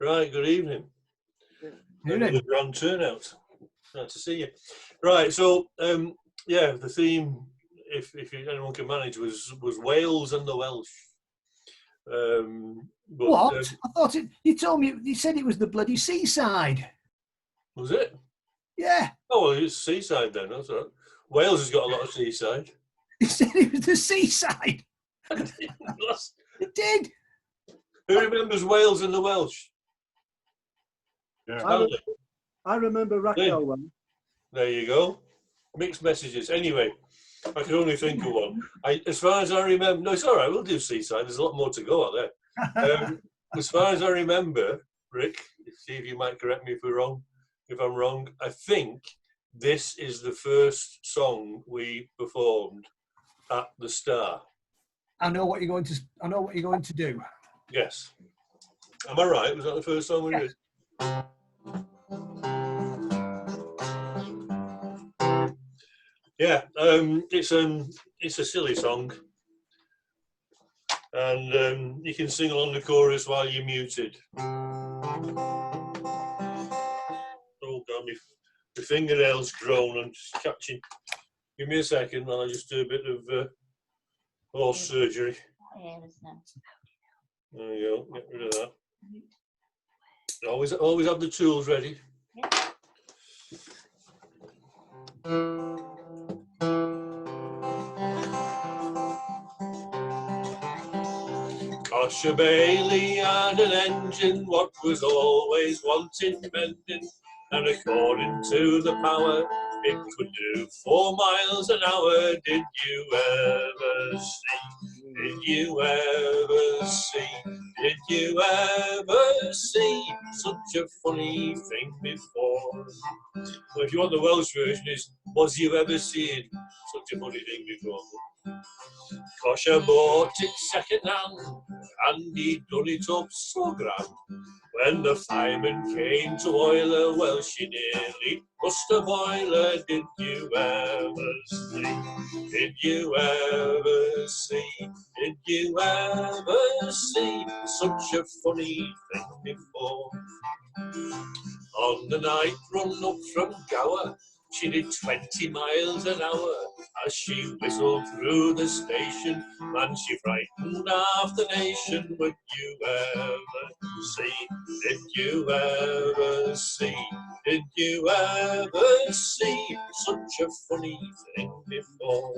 Right, good evening. Evening. Grand turnout. Nice to see you. Right, so yeah, the theme, if anyone can manage, was Wales and the Welsh. But, What? I thought it. You told me. You said it was the bloody seaside. Was it? Yeah. Oh, well, it's seaside then. That's all right. Wales has got a lot of seaside. You said it was the seaside. It did. Who remembers Wales and the Welsh? Yeah. I remember Raquel one. There you go. Mixed messages. Anyway, I can only think of one. As far as I remember, no, it's all right. We'll do seaside. There's a lot more to go out there. As far as I remember, Rick, see if you might correct me if I'm wrong. I think this is the first song we performed at the Star. I know what you're going to do. Yes. Am I right? Was that the first song we did? Yeah. It's a silly song, and you can sing along the chorus while you're muted. Oh God, my fingernails grown. I'm just catching. Give me a second while I just do a bit of horse surgery. There you go. Get rid of that. Always have the tools ready. Cosher Bailey had an engine what was always wanting mending, and according to the power it could do 4 miles an hour. Did you ever see? Did you ever see? Did you ever see such a funny thing before? Well, if you want the Welsh version, is was you ever seen such a funny thing before? Cosher bought it second hand, and he done it up so grand. When the fireman came to oil her, well, she nearly bust a boiler. Did you ever see? Did you ever see? Did you ever see such a funny thing before? On the night run up from Gower, she did 20 miles an hour. As she whistled through the station, man, she frightened half the nation. Would you ever see? Did you ever see? Did you ever see such a funny thing before?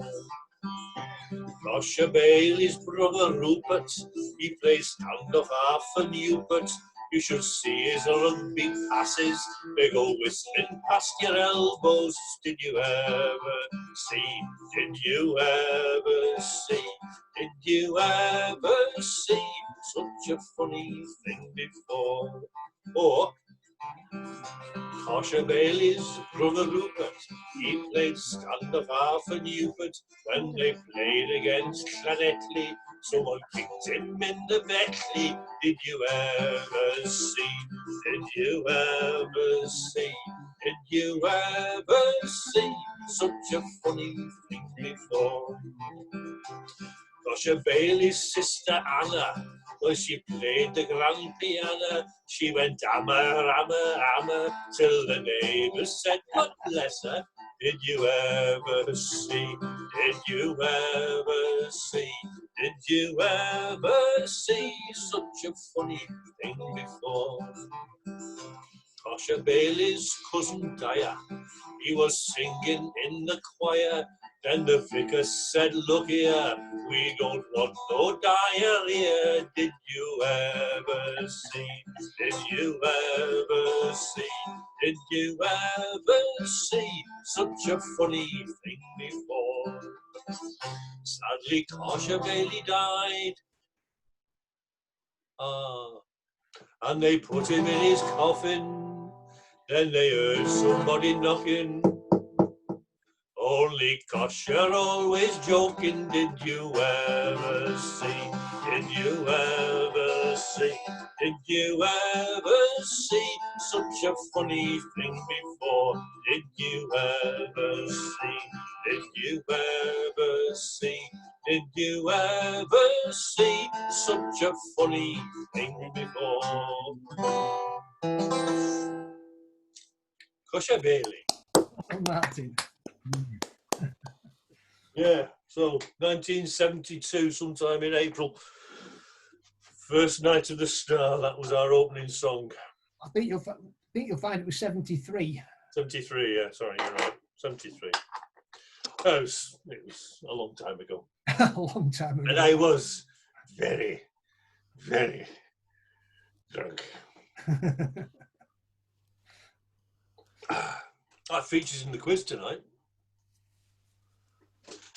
Cosher Bailey's brother Rupert, he plays stand-off half a Newport. You should see his rugby passes, they go whistling past your elbows. Did you ever see? Did you ever see? Did you ever see such a funny thing before? Or Cosher Bailey's brother Rupert, he played stand-off half a Newport. When they played against Llanelli, someone kicked him in the belly. Did you ever see? Did you ever see? Did you ever see such a funny thing before? Cosher Bailey's sister Anna, well, she played the grand piano. She went hammer, hammer, hammer, till the neighbours said, God bless her. Did you ever see? Did you ever see? Did you ever see such a funny thing before? Cosher Bailey's cousin Dyer, he was singing in the choir. Then the vicar said, look here, we don't want no diarrhea. Did you ever see? Did you ever see? Did you ever see such a funny thing before? Sadly, Cosher Bailey died. And they put him in his coffin. Then they heard somebody knocking. Only Cosher always joking. Did you ever see? Did you ever see? Did you ever see such a funny thing before? Did you ever see? Did you ever see? Did you ever see such a funny thing before? Kosher Bailey. Martin. Yeah, so 1972, sometime in April, first night of the star, that was our opening song. I think you'll find it was 73. 73, yeah, sorry, you're right, 73. It was a long time ago. A long time ago. And I was very, very drunk. That features in the quiz tonight.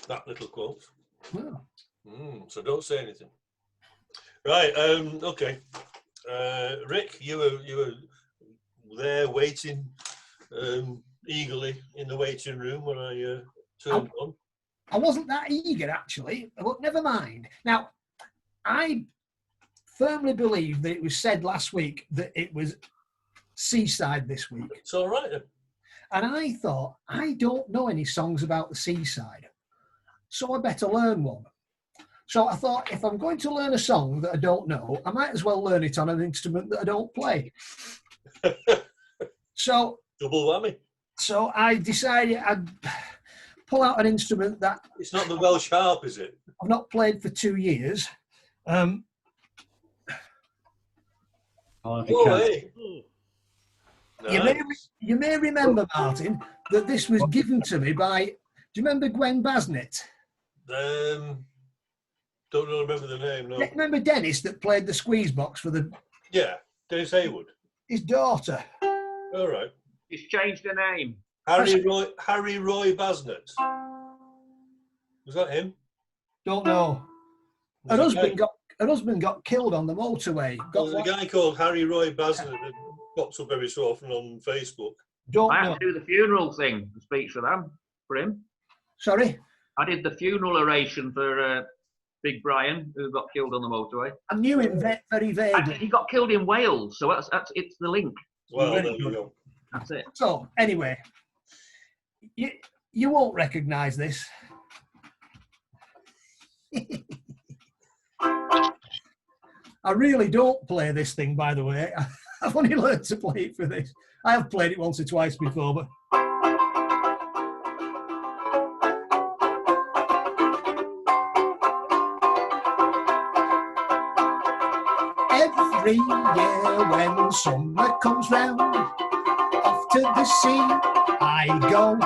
That little quote. Oh. So don't say anything. Right. Okay. Rick, you were there waiting eagerly in the waiting room when I turned on. I wasn't that eager actually, but never mind. Now, I firmly believe that it was said last week that it was seaside this week. It's all right then. And I thought, I don't know any songs about the seaside, so I better learn one. So I thought, if I'm going to learn a song that I don't know, I might as well learn it on an instrument that I don't play. So double whammy. So I decided I'd pull out an instrument that... It's not the Welsh harp, is it? I've not played for 2 years. Oh, hey. Nice. You may remember, Martin, that this was given to me by... Do you remember Gwen Basnett? Don't remember the name, no. Remember Dennis that played the squeeze box for the... Yeah, Dennis Haywood. His daughter. All right. He's changed the name. Harry Roy Basnett. Was that him? Don't know. Her husband got killed on the motorway. There's a guy called Harry Roy Basnett that pops up every so often on Facebook. I had to do the funeral thing, the speech for him. Sorry? I did the funeral oration for Big Brian, who got killed on the motorway. I knew him very vaguely. He got killed in Wales, so it's the link. Well, there you go. That's it. So, anyway, you won't recognise this. I really don't play this thing, by the way. I've only learned to play it for this. I have played it once or twice before, but... Every year when summer comes round, off to the sea I go.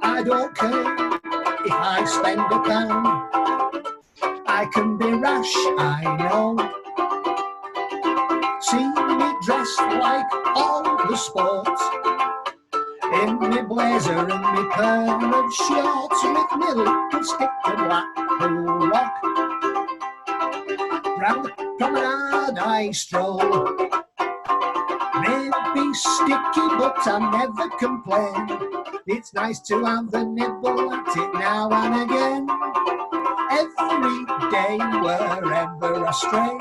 I don't care if I spend £1. I can be rash, I know. See me dressed like all the sports, in me blazer and me pair of shorts, with me little stick of Blackpool rock. Round the promenade I stroll. Maybe sticky, but I never complain. It's nice to have a nibble at it now and again. Every day, wherever I stray,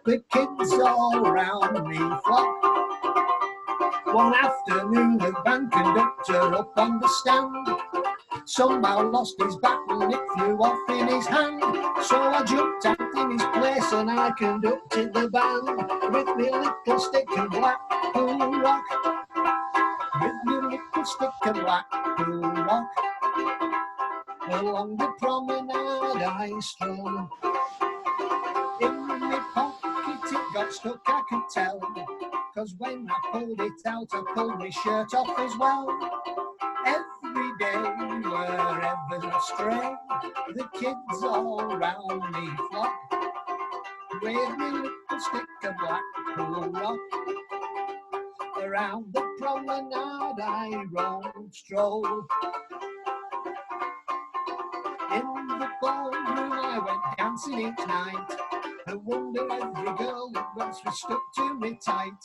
the kids all round me flock. One afternoon, the band conductor up on the stand somehow lost his baton, it flew off in his hand. So I jumped out in his place and I conducted the band with me little stick and Blackpool rock. With me little stick and Blackpool rock. Along the promenade I stroll. In my pocket it got stuck, I could tell, 'cause when I pulled it out I pulled my shirt off as well. Every day, wherever I stray, the kids all round me flock. With me little stick of Blackpool rock. Around the promenade I stroll. In the ballroom I went dancing each night. I wonder every girl that once was stuck to me tight.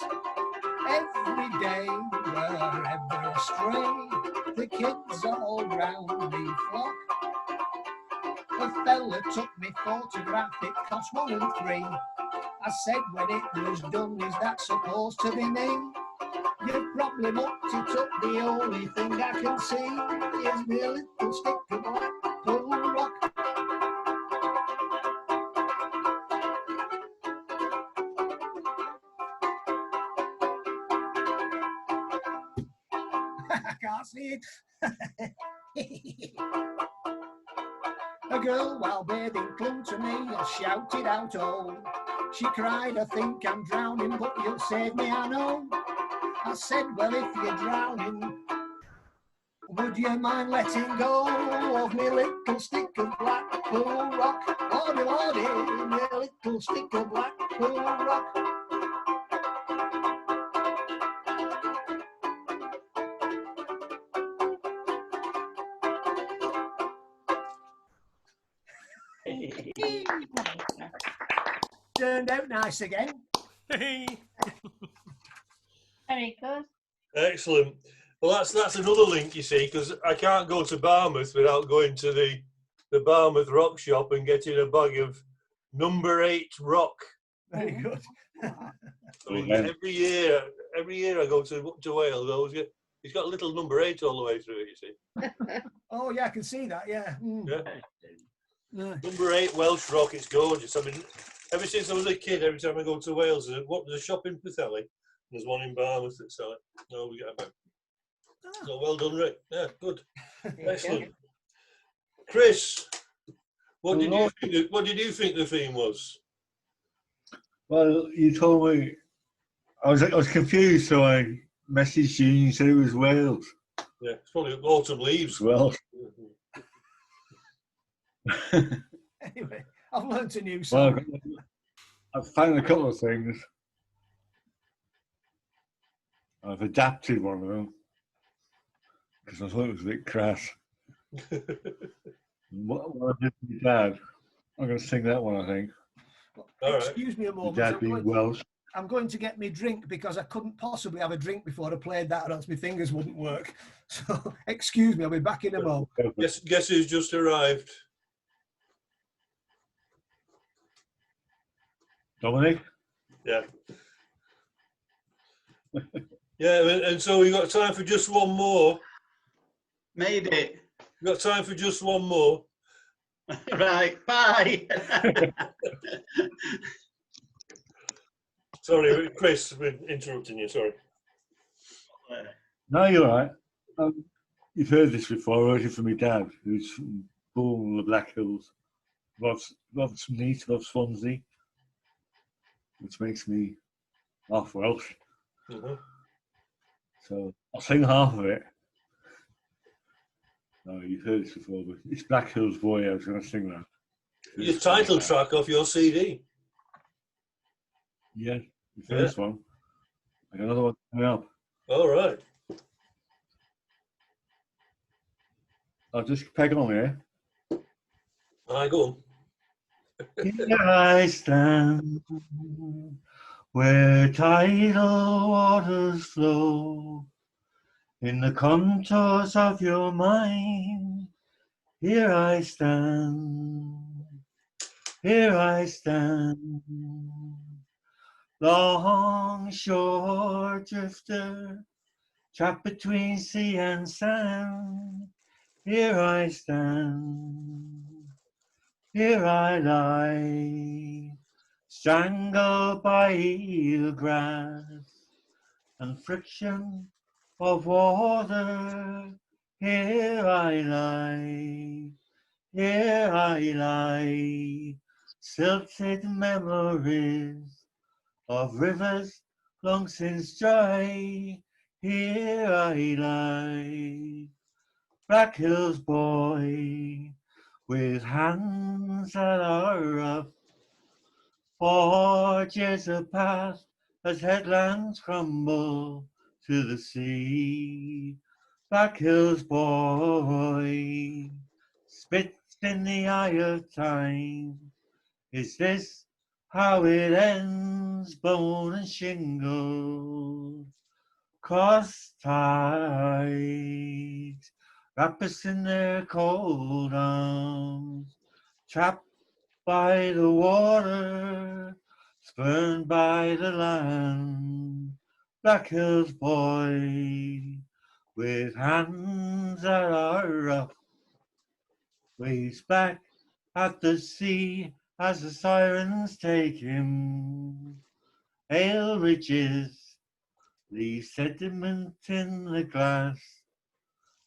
Every day, wherever I stray, the kids all round me flock. A fella took me photograph, it cost 1 and 3. I said when it was done, is that supposed to be me? You probably mucked it up, the only thing I can see is my little stick of Blackpool rock. I can't see it. A girl, while bathing, clung to me and shouted out, oh. She cried, I think I'm drowning, but you'll save me, I know. I said, well, if you're drowning, would you mind letting go of me little stick of Blackpool rock? Lordy, lordy, me little stick of Blackpool rock. Turned out nice again. Very good. Excellent. Well, that's another link, you see, because I can't go to Barmouth without going to the Barmouth Rock Shop and getting a bag of number 8 rock. Very good. I mean, every year I go to Wales, I always get. It's got a little number 8 all the way through it, you see. Oh yeah, I can see that. Yeah. Mm. Yeah. Yeah. Number 8 Welsh rock. It's gorgeous. I mean, ever since I was a kid, every time I go to Wales, there's a shop in Pwllheli. There's one in Barmouth that sell it. No, we get it back. So well done, Rick. Yeah, good. Excellent. Chris, what did you think the theme was? Well, you told me I was confused, so I messaged you and you said it was Wales. Yeah, it's probably autumn leaves. Well, Anyway, I've learnt a new song. well, I've found a couple of things. I've adapted one of them because I thought it was a bit crass. What I did with my dad, I'm going to sing that one, I think. Excuse me a My moment. dad being Welsh. I'm going to get me drink because I couldn't possibly have a drink before I played that, or else my fingers wouldn't work. So, excuse me, I'll be back in a moment. Guess who's just arrived? Dominic? Yeah. Yeah, and so we've got time for just one more. Made it. We've got time for just one more. Right, bye. Sorry, Chris, we're interrupting you, sorry. No, you're right. You've heard this before. I wrote it for my dad, who's born in the Black Hills. Loves Neath, loves Swansea, which makes me half Welsh. So I'll sing half of it. No, you've heard this before, but it's Black Hills Boy. I was going to sing that. Your title track off your CD. Yeah, the first one. I got another one coming up. All right. I'll just peg on here. I go on. Here I stand, where tidal waters flow, in the contours of your mind. Here I stand, long shore drifter, trapped between sea and sand. Here I stand, here I lie, strangled by eel grass and friction of water. Here I lie, silted memories of rivers long since dry. Here I lie, Black Hills boy, with hands that are rough, forges a path as headlands crumble to the sea. Black Hills boy, spits in the eye of time. Is this how it ends? Bone and shingle, cross tides, wrap us in their cold arms. Trapped by the water, spurned by the land, Black Hills boy, with hands that are rough, waves back at the sea as the sirens take him. Ale ridges leave sediment in the glass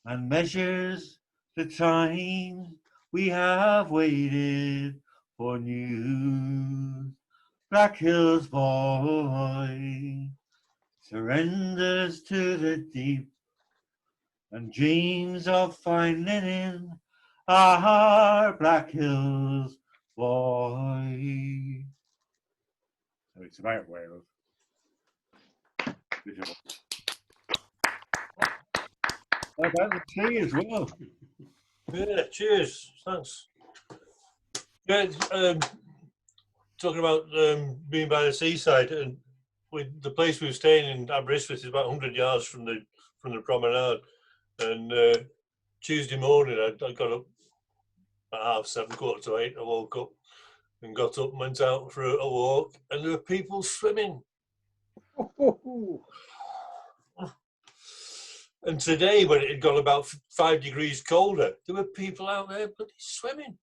and measures the time we have waited for news. Black Hills boy surrenders to the deep and dreams of fine linen. Ah, Black Hills boy. So it's about Wales. How about the tea as well? Yeah, cheers. Thanks. Yeah, talking about being by the seaside, and with the place we were staying in Aberystwyth is about 100 yards from the promenade. And Tuesday morning, I got up at 7:30, 7:45. I woke up and got up and went out for a walk, and there were people swimming. And today, when it had gone about 5 degrees colder, there were people out there bloody swimming.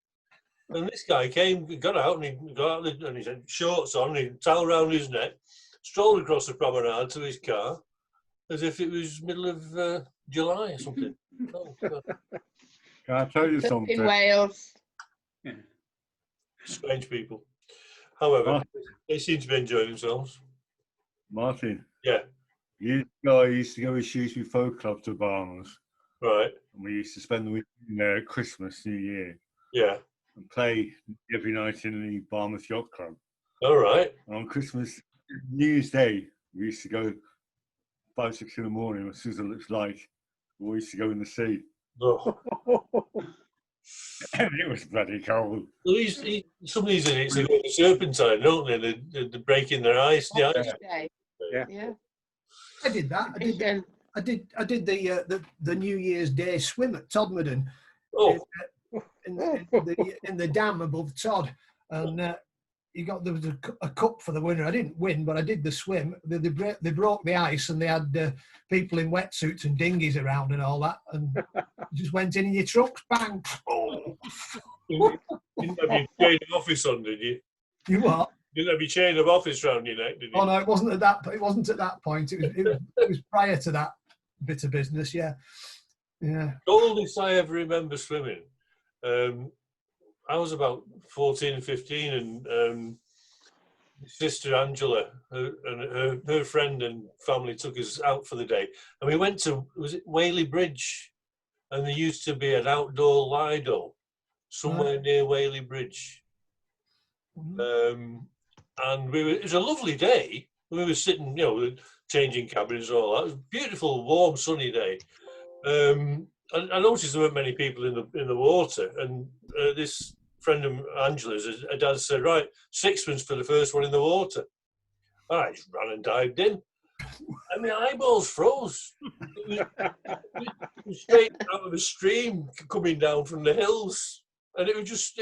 And this guy came, got out, and he got out, and he had shorts on, and he had a towel around his neck, strolled across the promenade to his car, as if it was middle of July or something. Oh, God. Can I tell you something? In Wales. Strange people. However, Martin, they seem to be enjoying themselves. Martin, Yeah, years ago I used to go with Shrewsbury Folk Club to Barnes, right. and we used to spend the weekend there at Christmas, New Year, Yeah, and play every night in the Barmouth Yacht Club. all right. And on Christmas, New Year's Day, we used to go 5, 6 in the morning, as soon as it looks like, we used to go in the sea. Oh. And it was bloody cold. Well, some of these idiots are going to Serpentine, don't they? They're breaking their ice. The ice. Day. Yeah. Yeah. I did that. I did the New Year's Day swim at Todmorden Oh, in the dam above Todd, and there was a cup for the winner. I didn't win, but I did the swim. They broke the ice, and they had people in wetsuits and dinghies around and all that, and just went in your trucks, bang. Oh. you didn't have your chain of office on, did you? You what? You didn't have your chain of office round your neck, did you? Oh no, it wasn't at that. It wasn't at that point. It was prior to that bit of business. Yeah, yeah. The oldest I ever remember swimming, I was about 14 and 15, and sister Angela and her friend and family took us out for the day, and we went to, was it Whaley Bridge? And there used to be an outdoor Lido somewhere near Whaley Bridge. And it was a lovely day. We were sitting, changing cabins and all that. It was a beautiful, warm, sunny day. I noticed there weren't many people in the water, and this friend of Angela's, her dad said, right, sixpence for the first one in the water. I just ran and dived in, and my eyeballs froze. It was straight out of a stream coming down from the hills, and it was just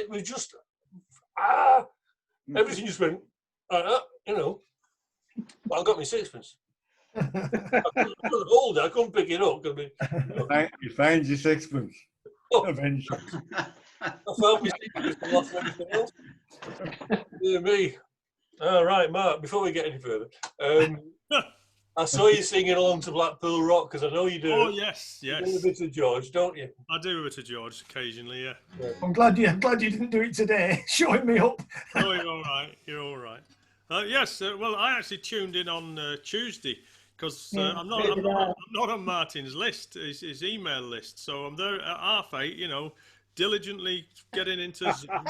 everything just went like that, But I got my sixpence. I couldn't hold it. I couldn't pick it up. You found your sixpence. Eventually. I found my sixpence and lost everything else. Dear me. All right, Mark, before we get any further, I saw you singing along to Blackpool Rock, because I know you do. Oh, yes. You do a bit of George, don't you? I do a bit of George occasionally, yeah. I'm glad you didn't do it today, showing me up. Oh, you're all right. You're all right. Yes, well, I actually tuned in on Tuesday, because I'm not on Martin's list, his email list. So I'm there at 8:30, diligently getting into Zoom.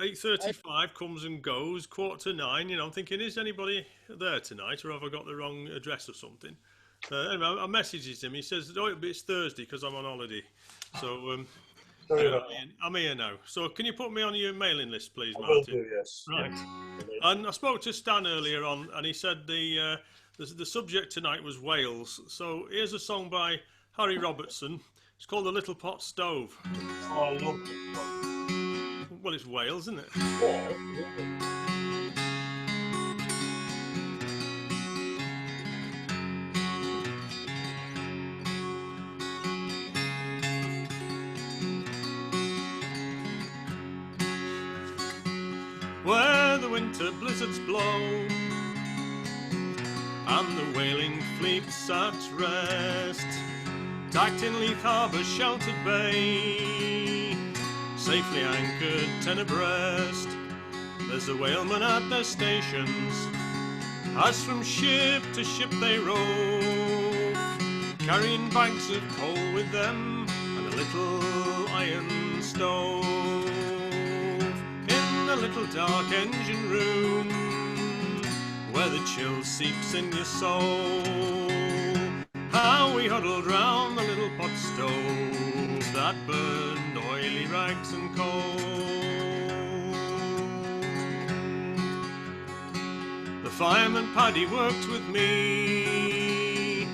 8:35 comes and goes, 8:45, I'm thinking, is anybody there tonight, or have I got the wrong address or something? Anyway, I messages him. He says, it's Thursday because I'm on holiday. So I'm here now. So can you put me on your mailing list, please, Martin? I will do, yes. Right. And I spoke to Stan earlier on, and he said the subject tonight was Wales. So here's a song by Harry Robertson. It's called The Little Pot Stove. Oh, I love it. Well, it's Wales, isn't it? Where the winter blizzards blow and the whaling fleet's at rest, tacked in Leith Harbour's sheltered bay, safely anchored 10 abreast. There's a whaleman at their stations, as from ship to ship they rove, carrying bags of coal with them and a little iron stove. In the little dark engine room, where the chill seeps in your soul, how we huddled round the little pot stove that burned oily rags and coal. The fireman Paddy worked with me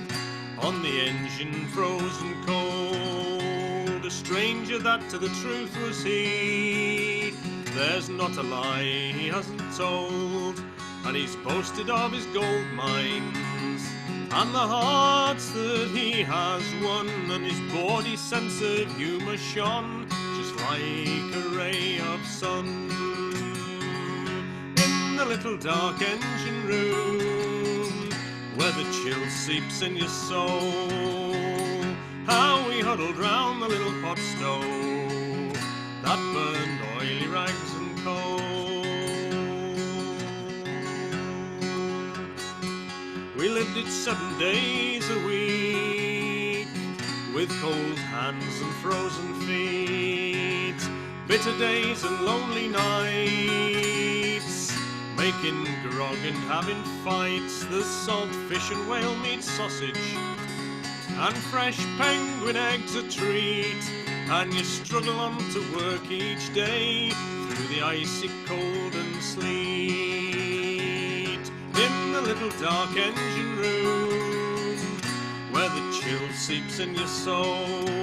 on the engine frozen cold, a stranger that to the truth was he. There's not a lie he hasn't told, and he's boasted of his gold mines and the hearts that he has won, and his bawdy sense of humour shone just like a ray of sun. In the little dark engine room, where the chill seeps in your soul, how we huddled round the little pot stove that burned oily rags and coal. We lived it 7 days a week, with cold hands and frozen feet, bitter days and lonely nights, making grog and having fights. The salt fish and whale meat sausage and fresh penguin eggs a treat, and you struggle on to work each day through the icy cold and sleet. In the little dark engine room, where the chill seeps in your soul,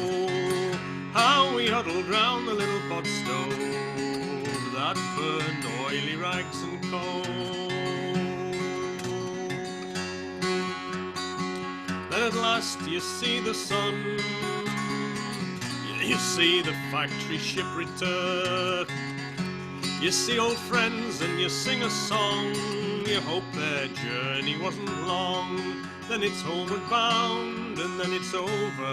how we huddled round the little pot stove that burned oily rags and coal. Then at last you see the sun, you see the factory ship return, you see old friends and you sing a song. You hope their journey wasn't long, then it's homeward bound and then it's over,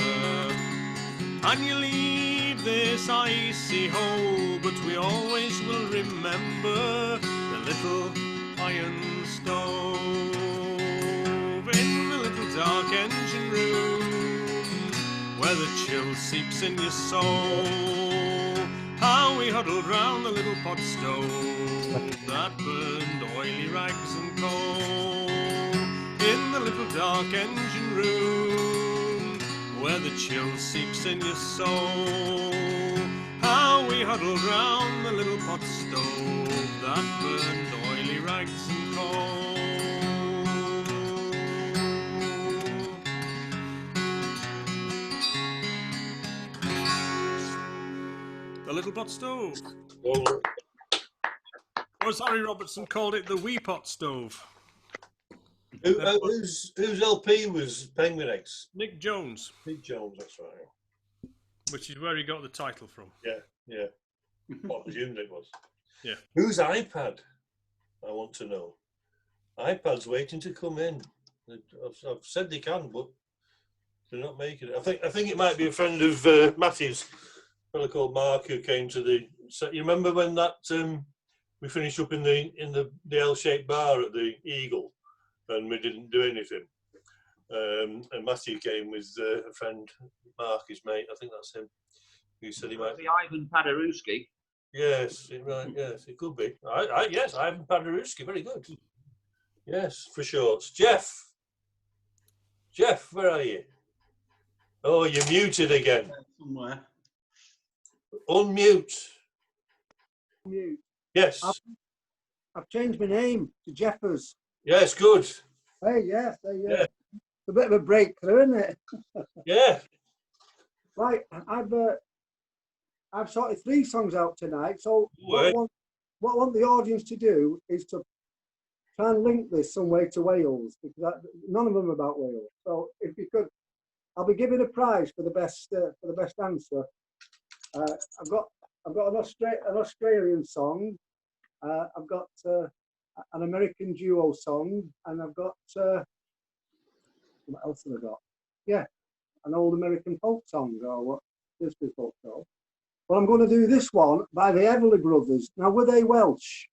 and you leave this icy hole. But we always will remember the little iron stove in the little dark engine room, where the chill seeps in your soul, how we huddled round the little pot stove that burned oily rags and coal. In the little dark engine room, where the chill seeps in your soul, how we huddled round the little pot stove that burned oily rags and coal. The little pot stove. Well, Or as Harry Robertson called it, the wee pot stove. whose LP was Penguin Eggs? Nick Jones, Nick Jones, that's right. which is where he got the title from. Yeah. Well, I presumed it was. Yeah. Whose iPad? I want to know. iPad's waiting to come in. I've said they can, but they're not making it. I think it might be a friend of Matthew's, a fellow called Mark, who came to the set. You remember when that we finished up in the L-shaped bar at the Eagle, and we didn't do anything. And Matthew came with a friend, Mark, his mate. I think that's him. Who said he might. The Ivan Paderewski. Yes, right. Yes, it could be. Yes, Ivan Paderewski. Very good. Yes, for shorts. Jeff, where are you? Oh, you're muted again. Somewhere. Unmute. Mute. Yes. I've changed my name to Jeffers. Yes, good. Hey, yeah, Yeah. A bit of a breakthrough, isn't it? Yeah. Right, I've sorted 3 songs out tonight. So Right. what I want the audience to do is to try and link this some way to Wales, because none of them are about Wales. So if you could, I'll be giving a prize for the best answer. I've got an Australian song. I've got an American duo song, and I've got what else have I got? Yeah, an old American folk song, or what this be folk song. Well, I'm going to do this one by the Everly Brothers. Now, were they Welsh?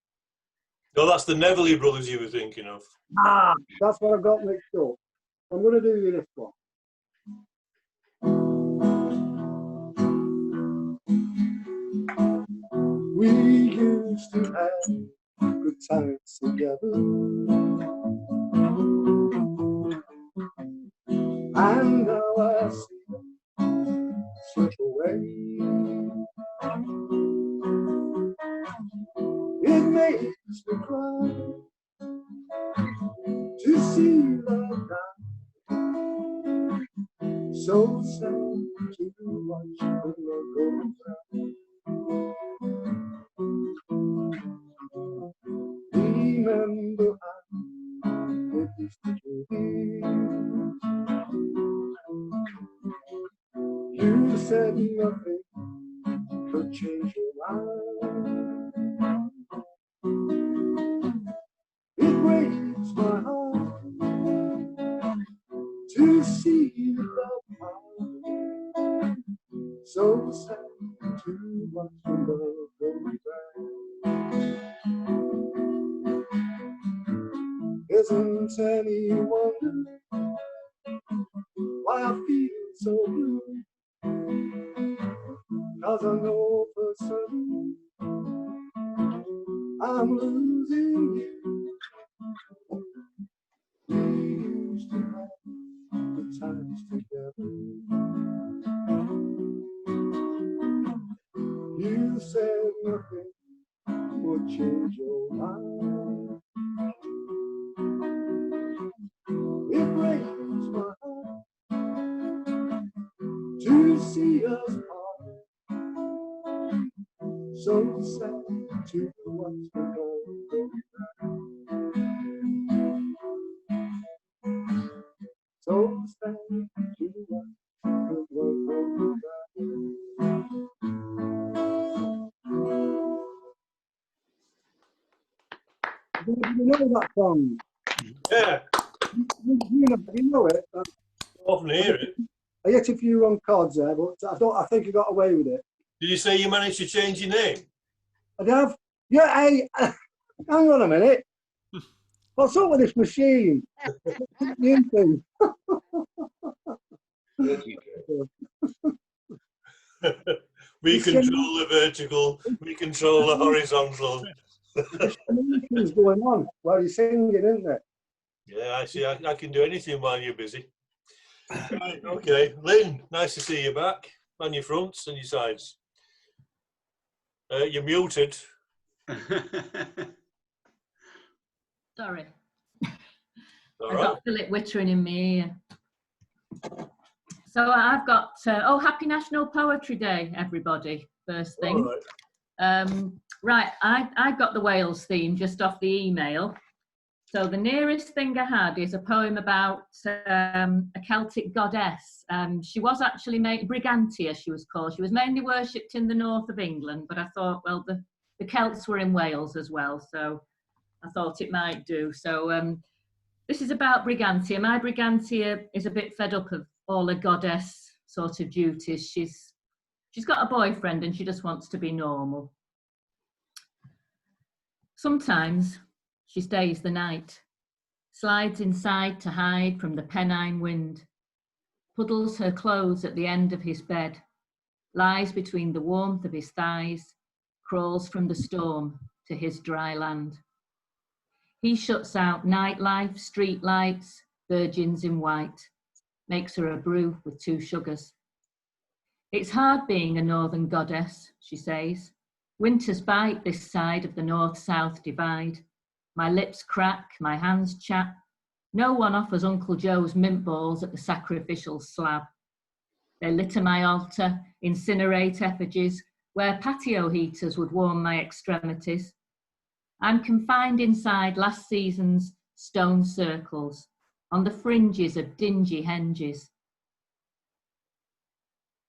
No, that's the Neville brothers you were thinking of. Ah, that's what I've got mixed up. I'm going to do this one. We used to have good times together, and now I see them slip away. It makes me cry to see love die. So sad to watch the world go round. Remember how it used to be. You said nothing could change your mind. It breaks my heart to see love part. So sad to watch the love go round. Isn't any wonder why I feel so blue? 'Cause I know for certain I'm losing you. We used to have good times together. You said nothing would change your mind. It breaks my heart to see us part. So sad to watch the world go round. So sad to watch the world go round. You know that song? Yeah, You know it. I often hear it. I hit a few wrong chords there, but I think I got away with it. Did you say you managed to change your name? I have. Yeah, hey, hang on a minute. What's up with this machine? New thing. We control the vertical, we control the horizontal. What's going on while you're singing, isn't there? Yeah, I see. I can do anything while you're busy. Right, okay, Lynn, nice to see you back on your fronts and your sides. You're muted. Sorry. All I've right. got Philip Wittering in my ear. So I've got, oh, happy National Poetry Day, everybody, first thing. All right. Right, I got the Wales theme just off the email. So the nearest thing I had is a poem about a Celtic goddess. She was actually made, Brigantia she was called. She was mainly worshipped in the north of England, but I thought, well, the Celts were in Wales as well, so I thought it might do. So this is about Brigantia. My Brigantia is a bit fed up of all the goddess sort of duties. She's got a boyfriend and she just wants to be normal. Sometimes she stays the night, slides inside to hide from the Pennine wind, puddles her clothes at the end of his bed, lies between the warmth of his thighs, crawls from the storm to his dry land. He shuts out nightlife, street lights, virgins in white, makes her a brew with 2 sugars. It's hard being a northern goddess, she says. Winters bite this side of the north-south divide. My lips crack, my hands chap. No one offers Uncle Joe's mint balls at the sacrificial slab. They litter my altar, incinerate effigies, where patio heaters would warm my extremities. I'm confined inside last season's stone circles, on the fringes of dingy henges.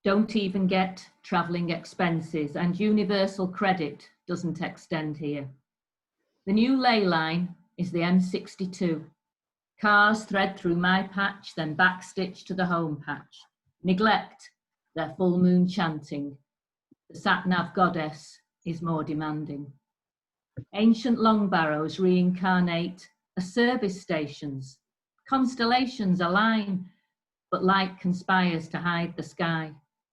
Don't even get travelling expenses, and universal credit doesn't extend here. The new ley line is the M62. Cars thread through my patch, then backstitch to the home patch. Neglect their full moon chanting. The sat-nav goddess is more demanding. Ancient long barrows reincarnate as service stations. Constellations align, but light conspires to hide the sky.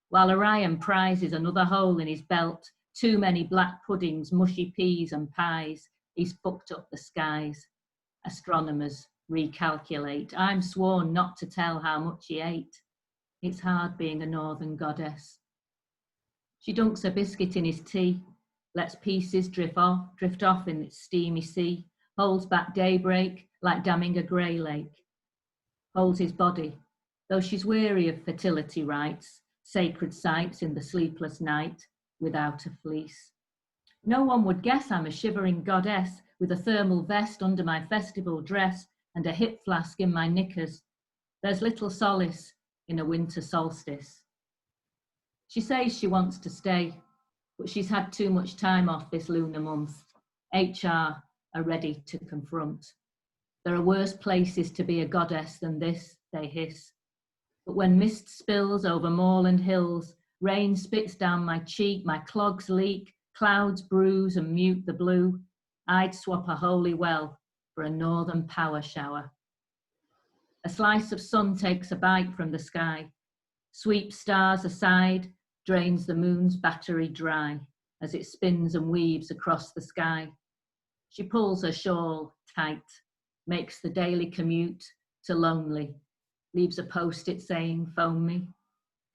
While Orion prizes another hole in his belt, too many black puddings, mushy peas and pies, he's fucked up the skies. Astronomers recalculate. I'm sworn not to tell how much he ate. It's hard being a northern goddess. She dunks a biscuit in his tea, lets pieces drift off in its steamy sea, holds back daybreak like damming a grey lake. Holds his body, though she's weary of fertility rites, sacred sites in the sleepless night, without a fleece. No one would guess I'm a shivering goddess with a thermal vest under my festival dress and a hip flask in my knickers. There's little solace in a winter solstice. She says she wants to stay, but she's had too much time off this lunar month. HR are ready to confront. There are worse places to be a goddess than this, they hiss. But when mist spills over moorland hills, rain spits down my cheek, my clogs leak, clouds bruise and mute the blue, I'd swap a holy well for a northern power shower. A slice of sun takes a bite from the sky, sweeps stars aside, drains the moon's battery dry as it spins and weaves across the sky. She pulls her shawl tight, makes the daily commute to Lonely, leaves a post-it saying, phone me.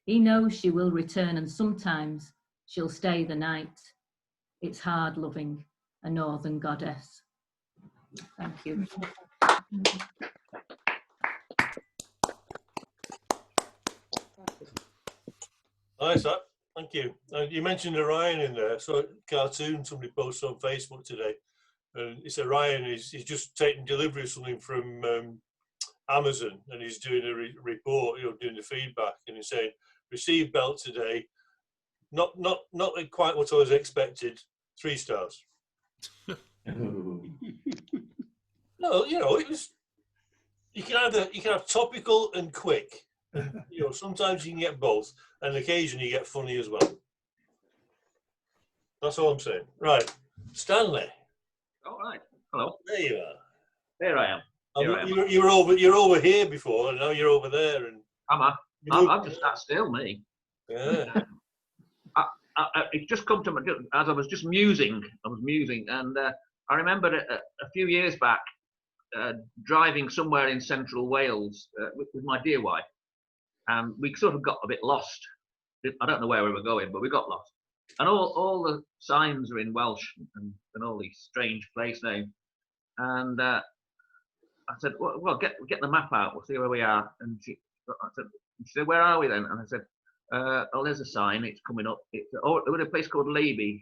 He knows she will return and sometimes she'll stay the night. It's hard loving a northern goddess. Thank you. Nice, that. Thank you. You mentioned Orion in there. So, cartoon somebody posted on Facebook today. And it's Orion. He's just taking delivery of something from Amazon, and he's doing a report, doing the feedback, and he's saying, received belt today, not quite what I was expected, 3 stars. No, it was, you can have topical and quick, and sometimes you can get both, and occasionally you get funny as well. That's all I'm saying. Right, Stanley. All right. Hello. There you are. There I am. You were over here before, and now you're over there. And I'm just sat still, me. Yeah. It just come to me as I was just musing. And I remember a few years back driving somewhere in central Wales with my dear wife, and we sort of got a bit lost. I don't know where we were going, but we got lost. And all the signs are in Welsh and all these strange place names. And I said, well, get the map out. We'll see where we are. And she said, where are we then? And I said, oh, there's a sign. It's coming up. It's a place called Leby.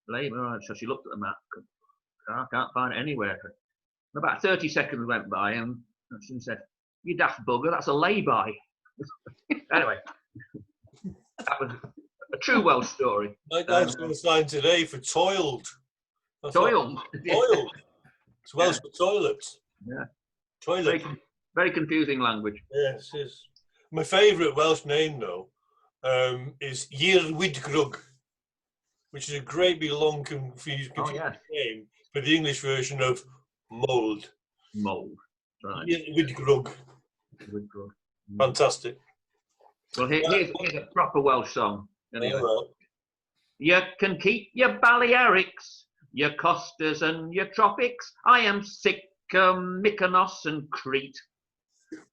Right. So she looked at the map. I can't find it anywhere. And about 30 seconds went by, and she said, you daft bugger, that's a lay-by. Anyway, that was a true Welsh story. My dad's got a sign today for toiled. Toiled? Toiled. It's Welsh for toilet. Yeah. Toilet. Very confusing language. Yes, yes. My favourite Welsh name, though, is Yrwydgrug, which is a great big long confusing name for the English version of mould. Mould, right. Yrwydgrug. Fantastic. Well, here's a proper Welsh song. Anyway. Well. You can keep your Balearics, your Costas and your Tropics. I am sick of Mykonos and Crete.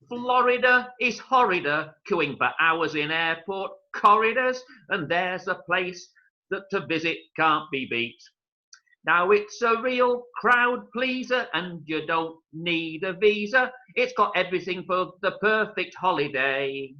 Florida is horrider, queuing for hours in airport corridors, and there's a place that to visit can't be beat. Now it's a real crowd pleaser, and you don't need a visa. It's got everything for the perfect holiday.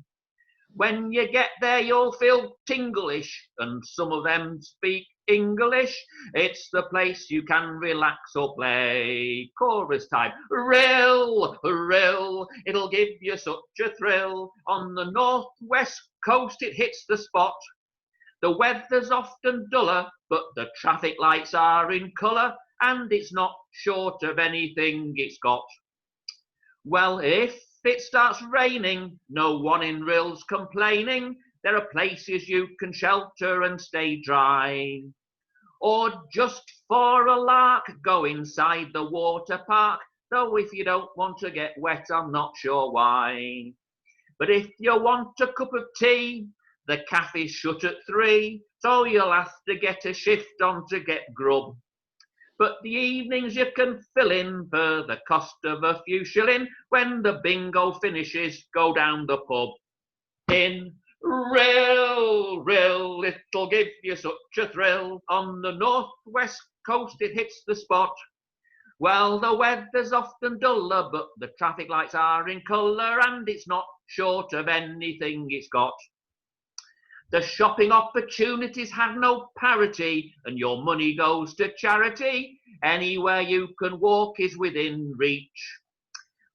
When you get there, you'll feel tinglish, and some of them speak English. It's the place you can relax or play. Chorus time. Rill, rill, it'll give you such a thrill. On the northwest coast, it hits the spot. The weather's often duller, but the traffic lights are in colour, and it's not short of anything it's got. Well, if it starts raining, no one in Rill's complaining. There are places you can shelter and stay dry. Or just for a lark, go inside the water park. Though if you don't want to get wet, I'm not sure why. But if you want a cup of tea, the cafe's shut at 3, so you'll have to get a shift on to get grub. But the evenings you can fill in for the cost of a few shilling. When the bingo finishes, go down the pub. In Rill, Rill, it'll give you such a thrill. On the northwest coast, it hits the spot. Well, the weather's often duller, but the traffic lights are in colour, and it's not short of anything it's got. The shopping opportunities have no parity, and your money goes to charity. Anywhere you can walk is within reach.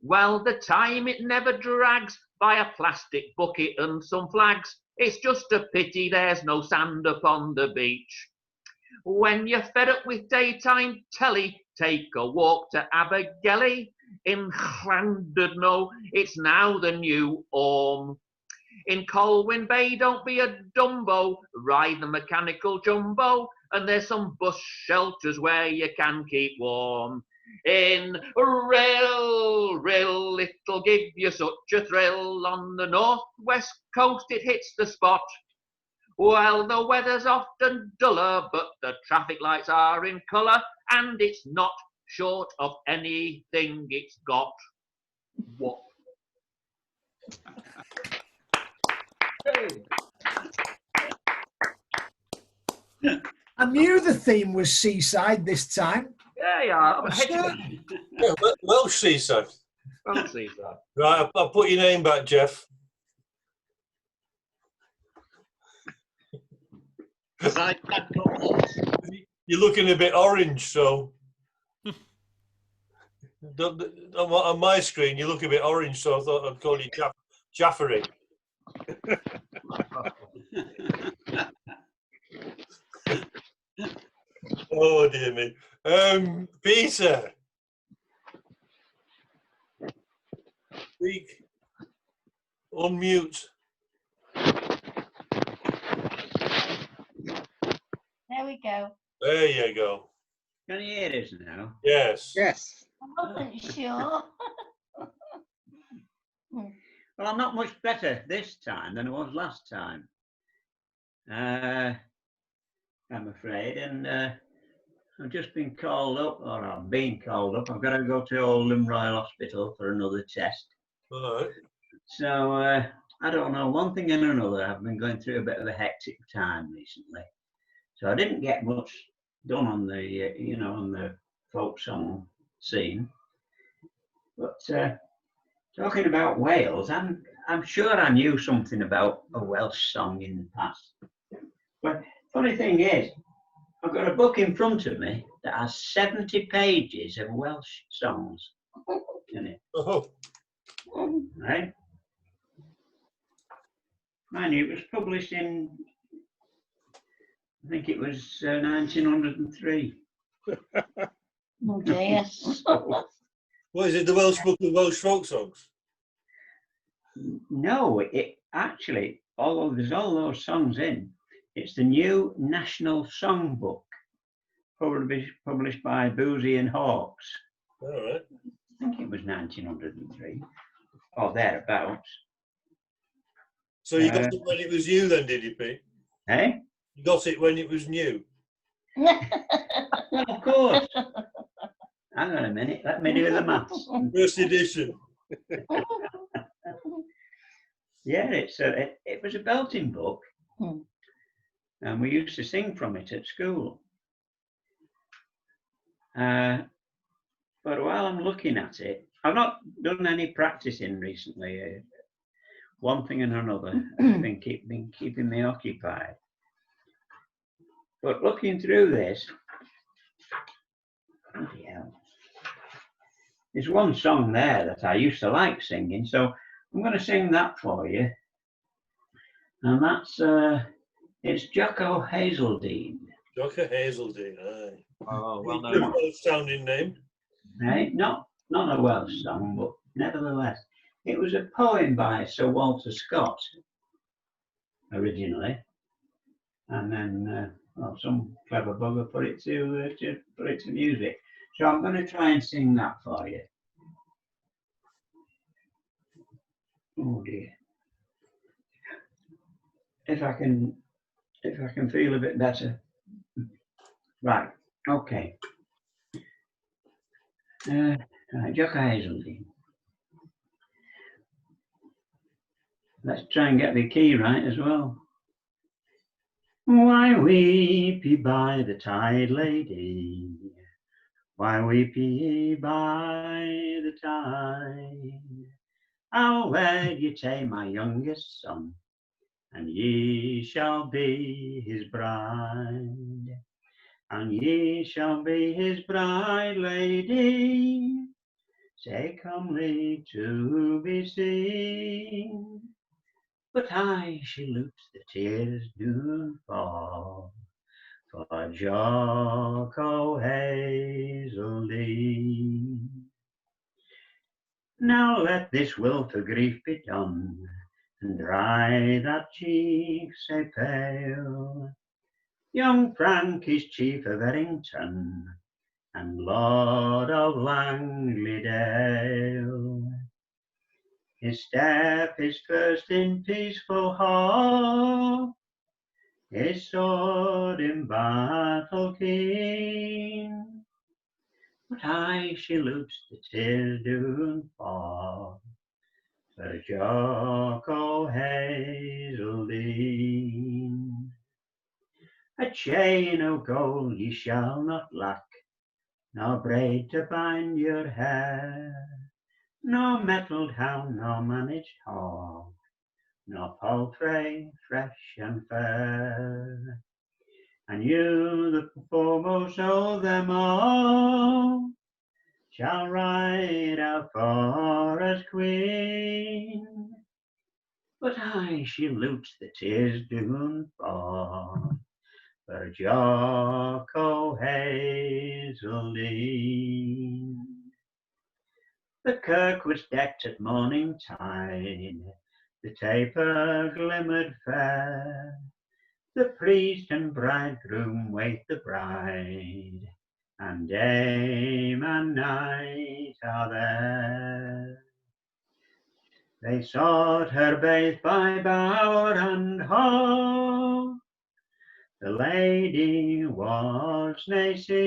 Well, the time it never drags by a plastic bucket and some flags. It's just a pity there's no sand upon the beach. When you're fed up with daytime telly, take a walk to Abergele. In Llandudno, it's now the new Orme. In Colwyn Bay, don't be a dumbo, ride the mechanical jumbo, and there's some bus shelters where you can keep warm. In Rill, Rill, it'll give you such a thrill. On the northwest coast, it hits the spot. Well, the weather's often duller, but the traffic lights are in colour, and it's not short of anything it's got. What? I knew the theme was seaside this time. Yeah. Yeah, Welsh seaside. Welsh seaside. Right, I'll put your name back, Jeff. You're looking a bit orange, so on my screen you look a bit orange, so I thought I'd call you Jaffery. Oh dear me. Peter. Speak. Unmute. There we go. There you go. Can you hear us now? Yes. Yes. I wasn't sure. Well, I'm not much better this time than I was last time. I'm afraid, and I've just been called up, or I've been called up. I've got to go to Oldham Royal Hospital for another test. All right. So I don't know, one thing and another. I've been going through a bit of a hectic time recently, so I didn't get much done on the on the folk song scene. But talking about Wales, I'm sure I knew something about a Welsh song in the past. But funny thing is, I've got a book in front of me that has 70 pages of Welsh songs in it. Oh. Right? Mind you, it was published in, I think it was 1903. Oh dear. What is it, the Welsh Book of Welsh Folk Songs? No, it actually, although there's all those songs in, it's the new National Songbook, published by Boozy and Hawkes. All right. I think it was 1903, or thereabouts. So you got it when it was new then, did you, Pete? Eh? You got it when it was new? Well, of course. Hang on a minute, let me do the maths. First edition. Yeah, it was a belting book, and we used to sing from it at school. But while I'm looking at it, I've not done any practicing recently. one thing and another has been keeping me occupied. But looking through this, bloody hell, there's one song there that I used to like singing, so I'm going to sing that for you. And that's, it's Jocko Hazeldean. Jocko Hazeldean, aye. Oh, well Good known. Welsh-sounding name. Right? Not a Welsh song, but nevertheless, it was a poem by Sir Walter Scott originally, and then well, some clever bugger put it to music. So I'm going to try and sing that for you. Oh dear. If I can feel a bit better. Right. Okay. Right, Jocko Hazeldean. Let's try and get the key right as well. Why weep ye by the tide, lady? Why weep ye by the tide? I'll wed ye to my youngest son, and ye shall be his bride. And ye shall be his bride, lady, sae comely to be seen. But I she looks the tears do fall for Jocko Hazeldean. Now let this wilful grief be done, and dry that cheek sae pale. Young Frank is chief of Errington, and Lord of Langley-dale. His step is first in peaceful hall, his sword in battle keen. But I she looks the tears do fall for Jocko Hazeldean. A chain of gold ye shall not lack, nor braid to bind your hair, no mettled hound, nor managed hog, nor palfrey fresh and fair. And you, the foremost of them all, shall ride our forest queen. But I she looks the tears do fall for Jocko Hazeldean. The kirk was decked at morning tide, the taper glimmered fair. The priest and bridegroom wait the bride, and dame and knight are there. They sought her baith by bower and hall, the lady was nae seen.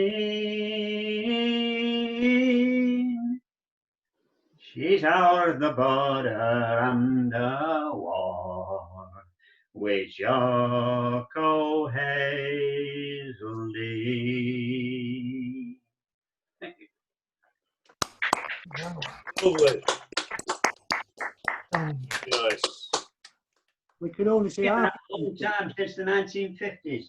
She's o'er the border and the war, with Jocko Hazeldean. Thank you. Lovely. Nice. We can only see It's been half. a long time since the 1950s.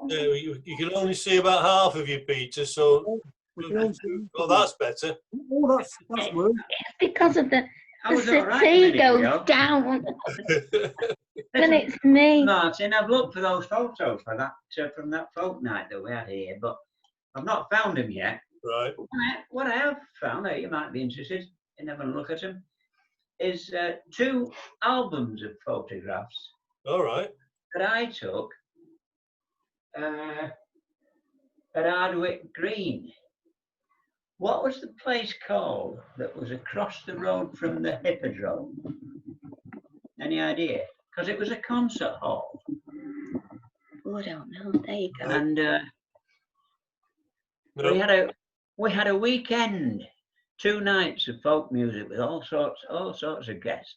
Yeah, you can only see about half of you, Peter, so We can only see. well, that's better. Oh, that's worse. It's because of the I was all right a settee minute goes ago. down. Then it's me. Martin, I've looked for those photos for that from that folk night that we had here, but I've not found them yet. Right. What I have found, that you might be interested in having a look at them, is 2 albums of photographs All right. that I took at Hardwick Green. What was the place called that was across the road from the Hippodrome? Any idea? Because it was a concert hall. Oh, I don't know. There you go. And No. we had a weekend, 2 nights of folk music with all sorts of guests,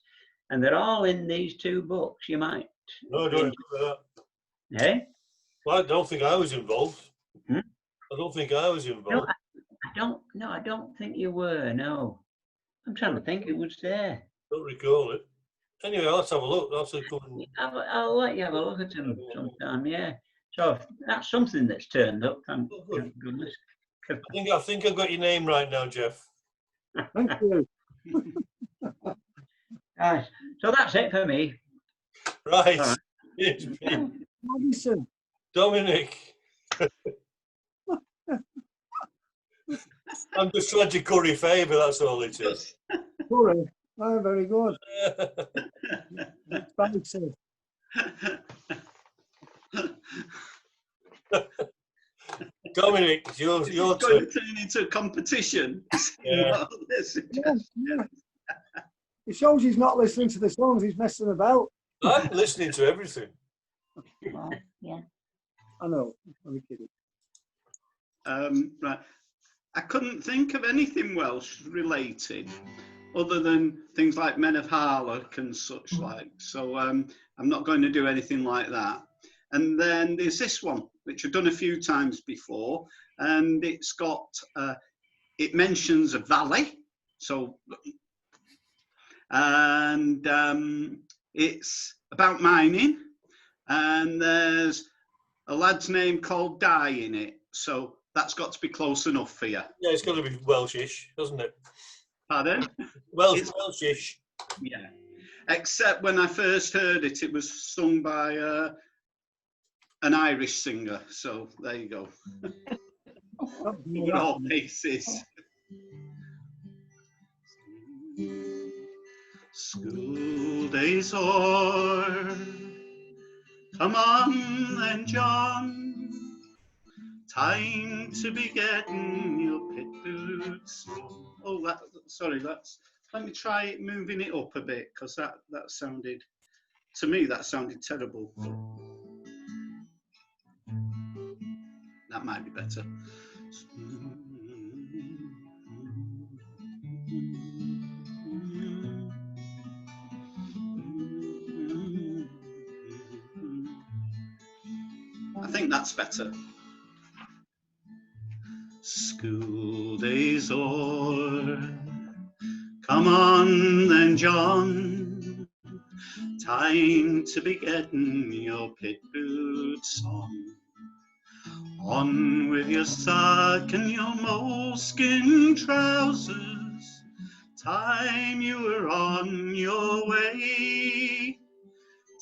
and they're all in these 2 books. You might. No, I don't remember that. Eh? Well, I don't think I was involved. Hmm? I don't think I was involved. I don't think you were. No, I'm trying to think. It was there. Don't recall it. Anyway, let's have a look. That's a good one. I'll let you have a look at them sometime. Yeah. So that's something that's turned up. Thank goodness. I think I've got your name right now, Jeff. Thank you. Right. So that's it for me. Right. All right. It's me. Madison. Dominic. I'm just trying to curry favour, that's all it is. Sorry. Oh, very good. Madison. Dominic, your It's turn. going to turn into a competition. Yeah. Yeah. It shows he's not listening to the songs, he's messing about. I'm listening to everything. Well, yeah. I know, I'm kidding. Right. I couldn't think of anything Welsh related other than things like Men of Harlech and such like. So I'm not going to do anything like that. And then there's this one, which I've done a few times before, and it's got, it mentions a valley. So, and it's about mining, and there's a lad's name called Di in it. So that's got to be close enough for you. Yeah, it's got to be Welshish, doesn't it? Pardon? Welshish. Yeah. Except when I first heard it, it was sung by an Irish singer. So there you go. Covered all bases. School days o'er. Come on then, John. Time to be getting your pit boots on. Oh, sorry, let me try moving it up a bit, because that sounded, to me, that sounded terrible. That might be better. I think that's better. School days o'er. Come on then, John. Time to be getting your pit boots on. On with your sock and your moleskin trousers. Time you were on your way.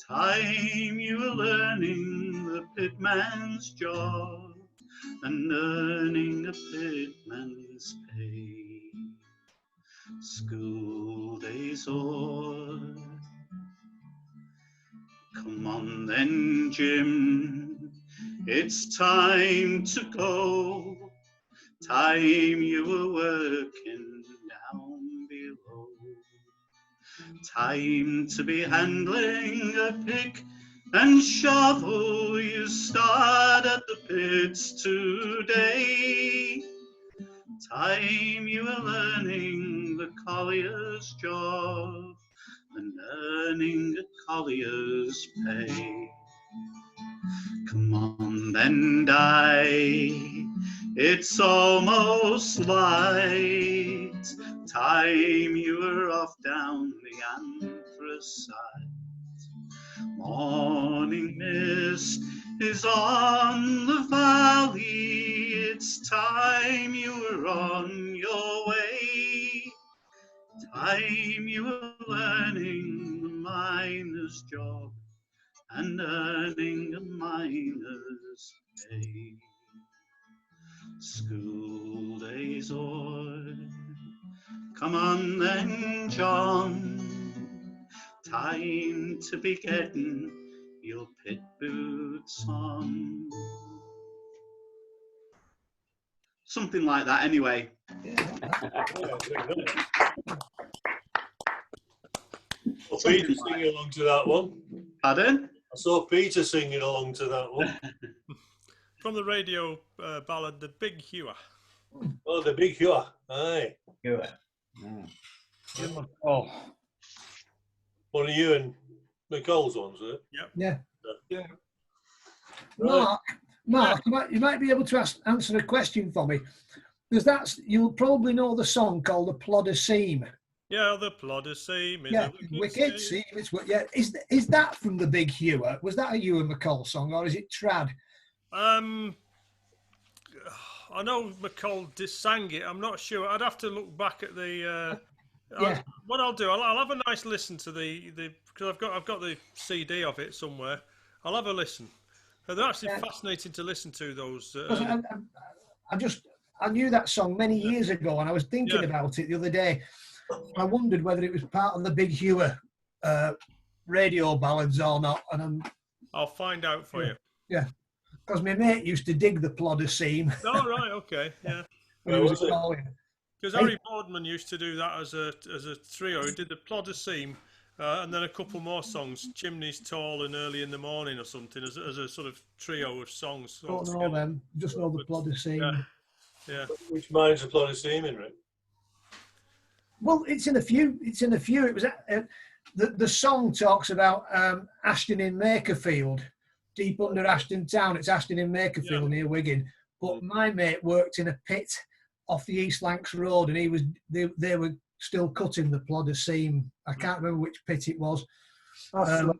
Time you were learning the pitman's job and earning a pitman's pay. School days o'er. Come on then, Jim, it's time to go. Time you were working down below. Time to be handling a pick and shovel. You start at the pits today. Time you were learning the collier's job and earning a collier's pay. Come on then, Di, it's almost light. Time you were off down the anthracite. Morning mist is on the valley. It's time you were on your way. Time you were learning the miner's job and earning a miner's pay. School days o'er. Come on then, John. Time to be getting your pit boots on. Something like that, anyway. Peter singing along to that one. Pardon? I saw Peter singing along to that one. From the radio ballad, The Big Hewer. Oh, The Big Hewer. Aye. Hewer. Oh, One of you and McCall's ones, is it? Yeah. Yeah. Mark, you might be able to answer a question for me. Because you'll probably know the song called The Plodder Seam. Yeah, the plodder seam is Yeah, a wicked. seam. See, yeah. Is that from the Big Hewer? Was that a Ewan McCall song, or is it trad? Um, I know McCall sang it. I'm not sure. I'd have to look back at the. Yeah. What I'll do, I'll have a nice listen to the because I've got the CD of it somewhere. I'll have a listen. They're actually Yeah. fascinating to listen to those. 'Cause I knew that song many years ago, and I was thinking Yeah. about it the other day. I wondered whether it was part of the Big Hewer radio ballads or not. And I'll find out for you. yeah, because my mate used to dig the plodder seam Oh right, okay, yeah. when he Where was was it? calling. Because Hey. Harry Boardman used to do that as a trio. He did the plodder seam, and then a couple more songs, Chimneys Tall and Early in the Morning or something, as a sort of trio of songs. All Don't know together. them. Just know the But, plodder yeah, seam. yeah. Which mine's a plodder seam in, Rick? Well, it's in a few. It's in a few. It was the song talks about Ashton in Makerfield, deep under Ashton Town. It's Ashton in Makerfield near Wigan. But my mate worked in a pit off the East Lancs Road, and they were still cutting the plodder seam. I can't remember which pit it was. So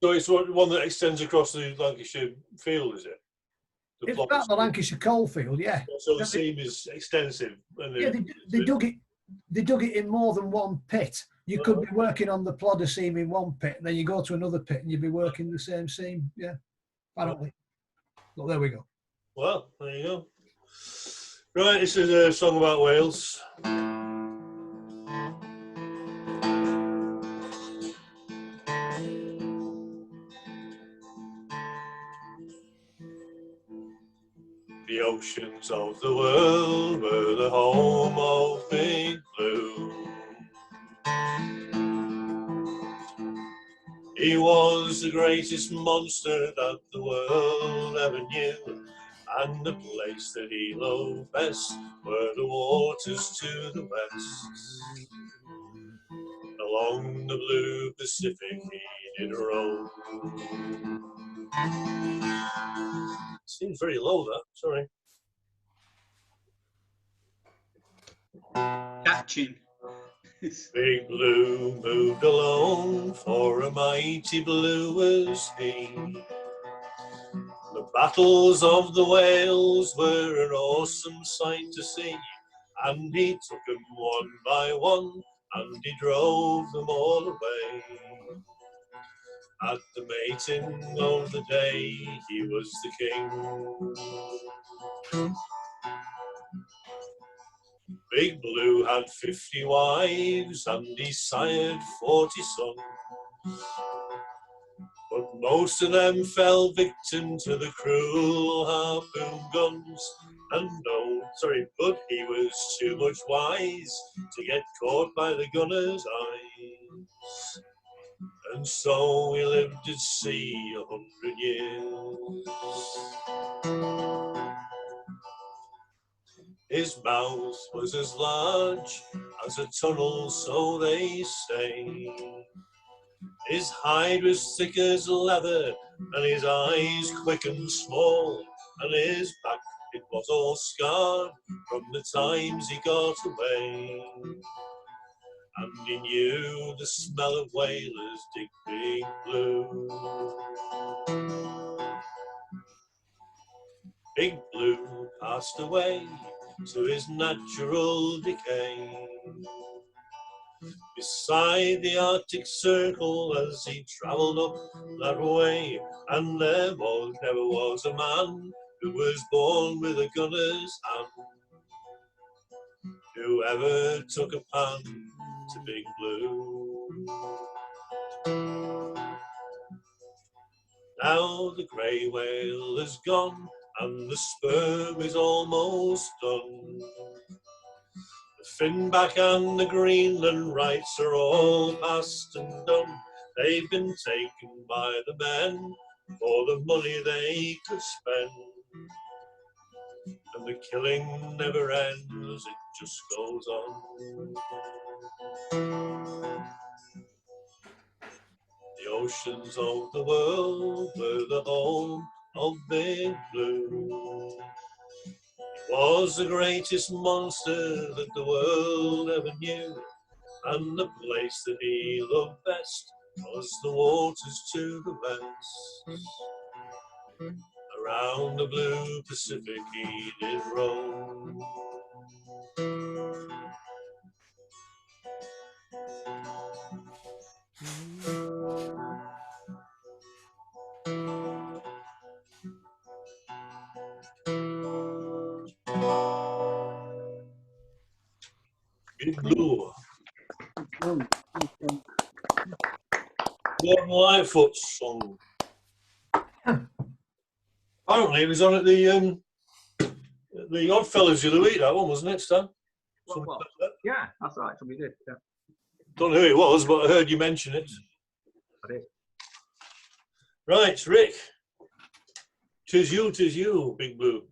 it's one that extends across the Lancashire field, is it? The It's plodder about the seam. Lancashire coalfield, yeah. So the seam is extensive. And Yeah, they dug it. They dug it in more than one pit. You could be working on the plodder seam in one pit, and then you go to another pit, and you'd be working the same seam. Yeah, apparently. Well, there we go. Well, there you go. Right, this is a song about Wales. The oceans of the world were the home of Big Blue. He was the greatest monster that the world ever knew, and the place that he loved best were the waters to the west. Along the blue Pacific he did roam. Seems very low, that. Sorry. Catching. Big Blue moved alone, for a mighty blue was he. The battles of the whales were an awesome sight to see, and he took them one by one, and he drove them all away. At the mating of the day, he was the king. Big Blue had 50 wives, and he sired 40 sons. But most of them fell victim to the cruel harpoon guns. But he was too much wise to get caught by the gunner's eyes. And so he lived at sea 100 years. His mouth was as large as a tunnel, so they say. His hide was thick as leather, and his eyes quick and small, and his back, it was all scarred from the times he got away. And he knew the smell of whalers, dig Big Blue. Big Blue passed away to his natural decay. Beside the Arctic Circle as he travelled up that way, and there never was a man who was born with a gunner's hand, who ever took a pan to Big Blue. Now the grey whale is gone, and the sperm is almost done. The finback and the Greenland rights are all past and done. They've been taken by the men for the money they could spend. And the killing never ends, it just goes on. The oceans of the world were the home of Big Blue. He was the greatest monster that the world ever knew, and the place that he loved best was the waters to the west. Around the blue Pacific he did roam. Big Blue. Gordon Lightfoot's song. Apparently it was on at the Oddfellows the other week, that one, wasn't it, Stan? What? Yeah, that's right. Somebody did. Yeah, Don't know who it was, but I heard you mention it. I did. Right, Rick. 'Tis you, Big Blue.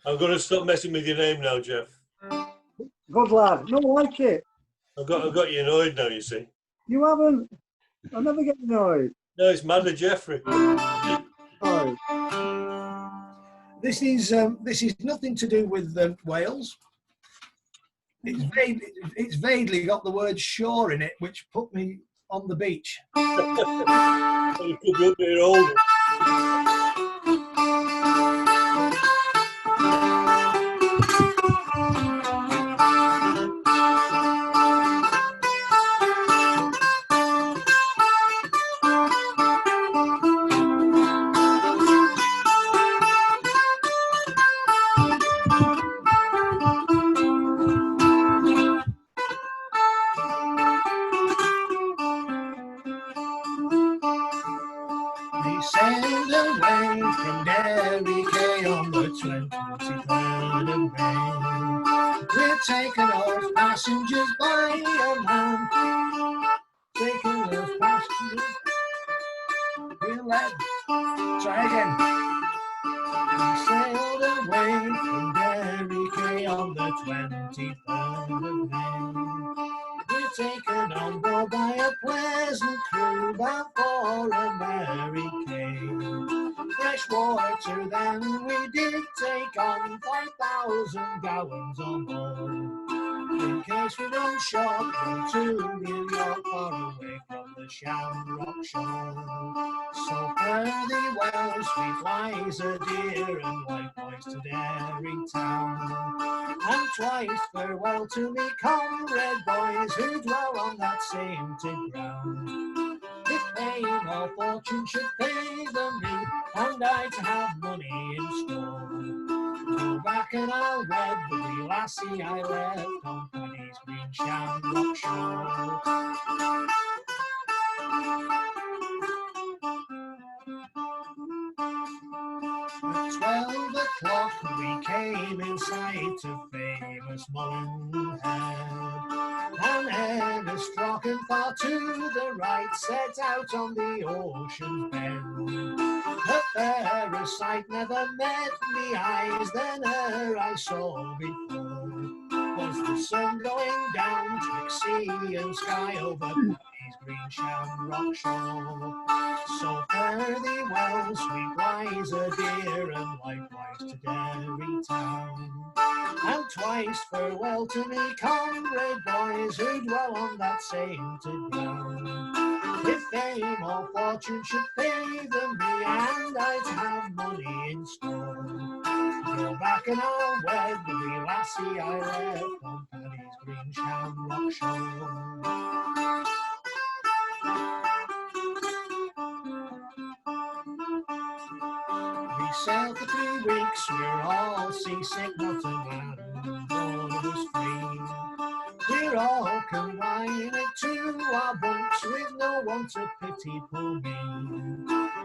I'm going to stop messing with your name now, Jeff. Good lad. No, I like it. I've got you annoyed now, you see. You haven't. I never get annoyed. No, it's Madder Jeffrey. Oh, This is nothing to do with Wales. It's vaguely got the word shore in it, which put me on the beach. You could be a bit older. We sailed away from Derry Quay on the 23rd of May. We're taking off passengers by a man. Taking off passengers. We'll let. Try again. We sailed away from Derry Quay on the 23rd of May. We're taken on board by a pleasant crew bound for a merry King. Fresh water then we did take on 5,000 gallons on board. In case we run short, run to New York, far away from the Shamrock shore. So fare thee well, sweet Liza dear, and likewise to Derry town. And twice farewell to me comrade boys who dwell on that sainted ground. If fame or fortune should favour me, and I to have money in store, go back and I'll wed the wee lassie I left on Paddy's green Shamrock shore. At 12 o'clock we came in sight of famous Mullenhead, and Ennistrock and far to the right set out on the ocean's bed. A fairer sight never met me eyes than her I saw before. Was the sun going down twixt sea and sky over Paddy's green Shamrock shore. So fare thee well, sweet Liza dear, and likewise to Derry town. And twice farewell to me comrade boys who dwell on that sainted ground. If fame or fortune should favour me, and I'd have money in store, go back and I'll wed the wee lassie I left on Paddy's green Shamrock shore. We sailed for 3 weeks, we're all seasick, not a man on board was free. We're all confined to our bunks with no one to pity poor me.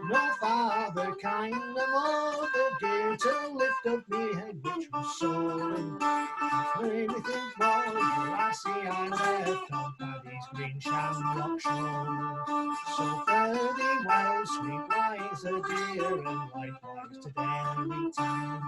No father kind, no mother dear to lift up me head which was sore. If anything more, the lassie I left on Paddy's green Shamrock shore. So fare thee well, sweet Liza dear, and likewise to Derry town.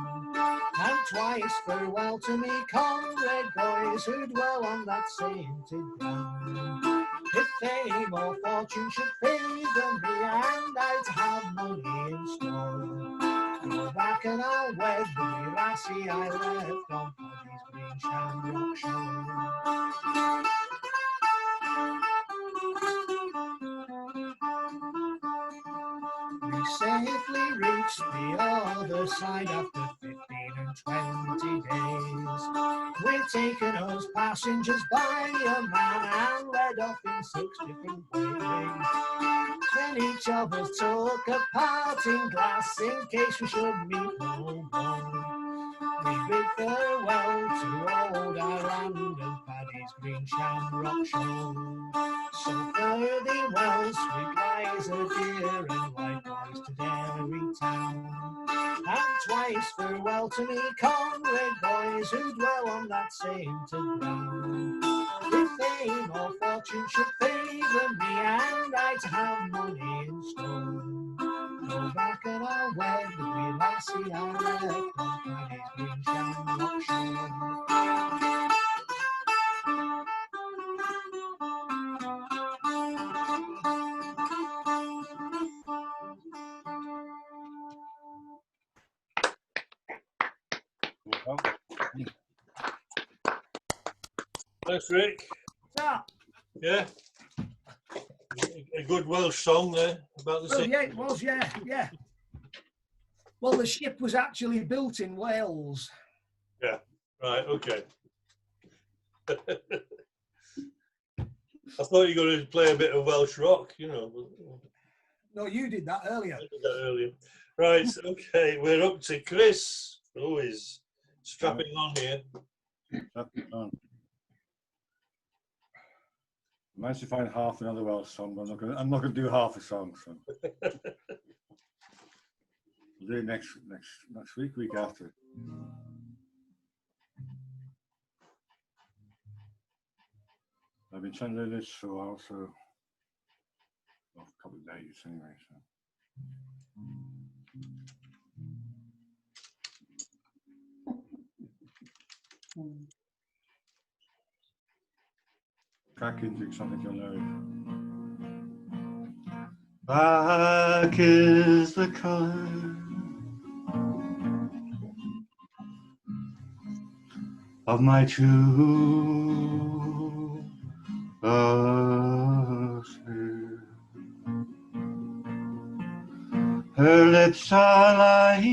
And twice farewell to me comrade boys who dwell on that sainted ground. If fame or fortune should favour me, and I'd have money in store, go back and I'll wed the wee lassie I left on Paddy's green green shamrock showing. We safely reached the other side after 15 and 20 days. We'd taken us passengers by a man and led off in 6 different ways. Then each of us took a parting glass in case we should meet no more. We bid farewell to old Ireland and Paddy's green shamrock show. So fare thee well, sweet Liza dear, and likewise to Derry town. And twice farewell to me comrade boys who dwell on that sainted ground. If fame or fortune should favour me and I to have money in store, go back and I'll wed the wee lassie I left on Paddy's green shamrock shore. Well, Thanks, Rick. Yeah. A good Welsh song there about the Well, sea. yeah, it was, yeah. Well, the ship was actually built in Wales. Yeah, right, okay. I thought you were going to play a bit of Welsh rock, you know. No, you did that earlier. I did that earlier. Right, okay, we're up to Chris, who is strapping on here. I managed to find half another Welsh song, but I'm not gonna do half a song. So we'll do it next week after. I've been trying to do this for a while, so well, a couple of days anyway. So. Crack into something you'll know. Black is the color of my true love's hair. Her lips are like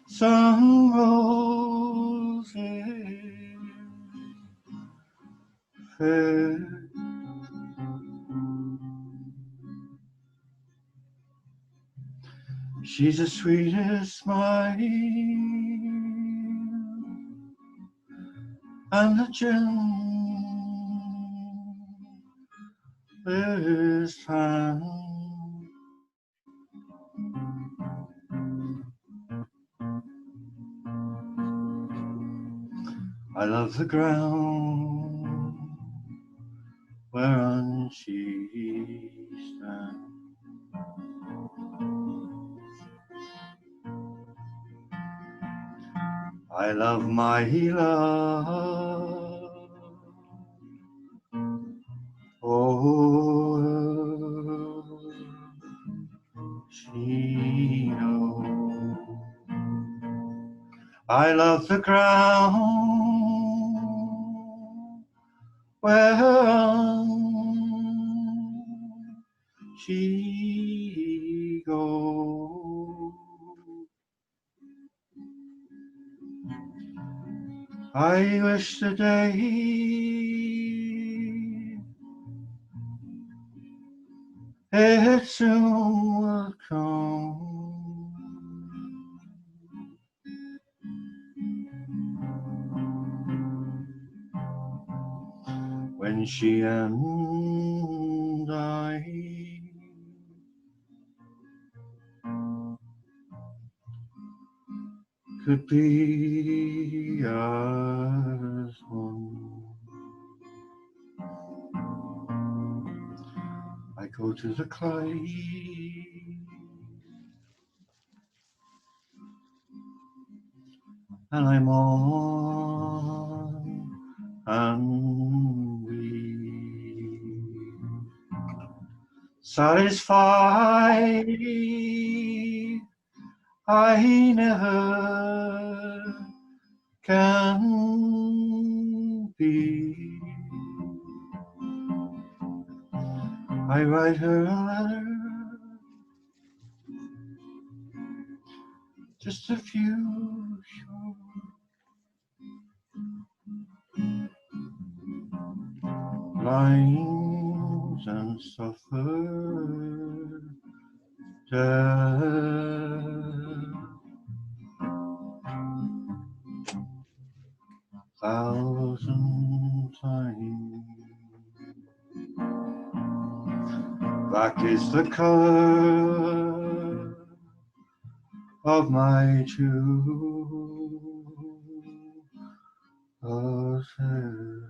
some roses fair. She's the sweetest smile and the gentlest hand. I love the ground whereon she stands. I love my love. Oh, she knows. I love the ground whereon she goes. I wish the day it soon will come when she and I could be as one. I go to the Clyde and I'm on and weak, satisfied I never can be. I write her a letter, just a few short lines and suffer death. 1,000 times. Black is the color of my true love's hair.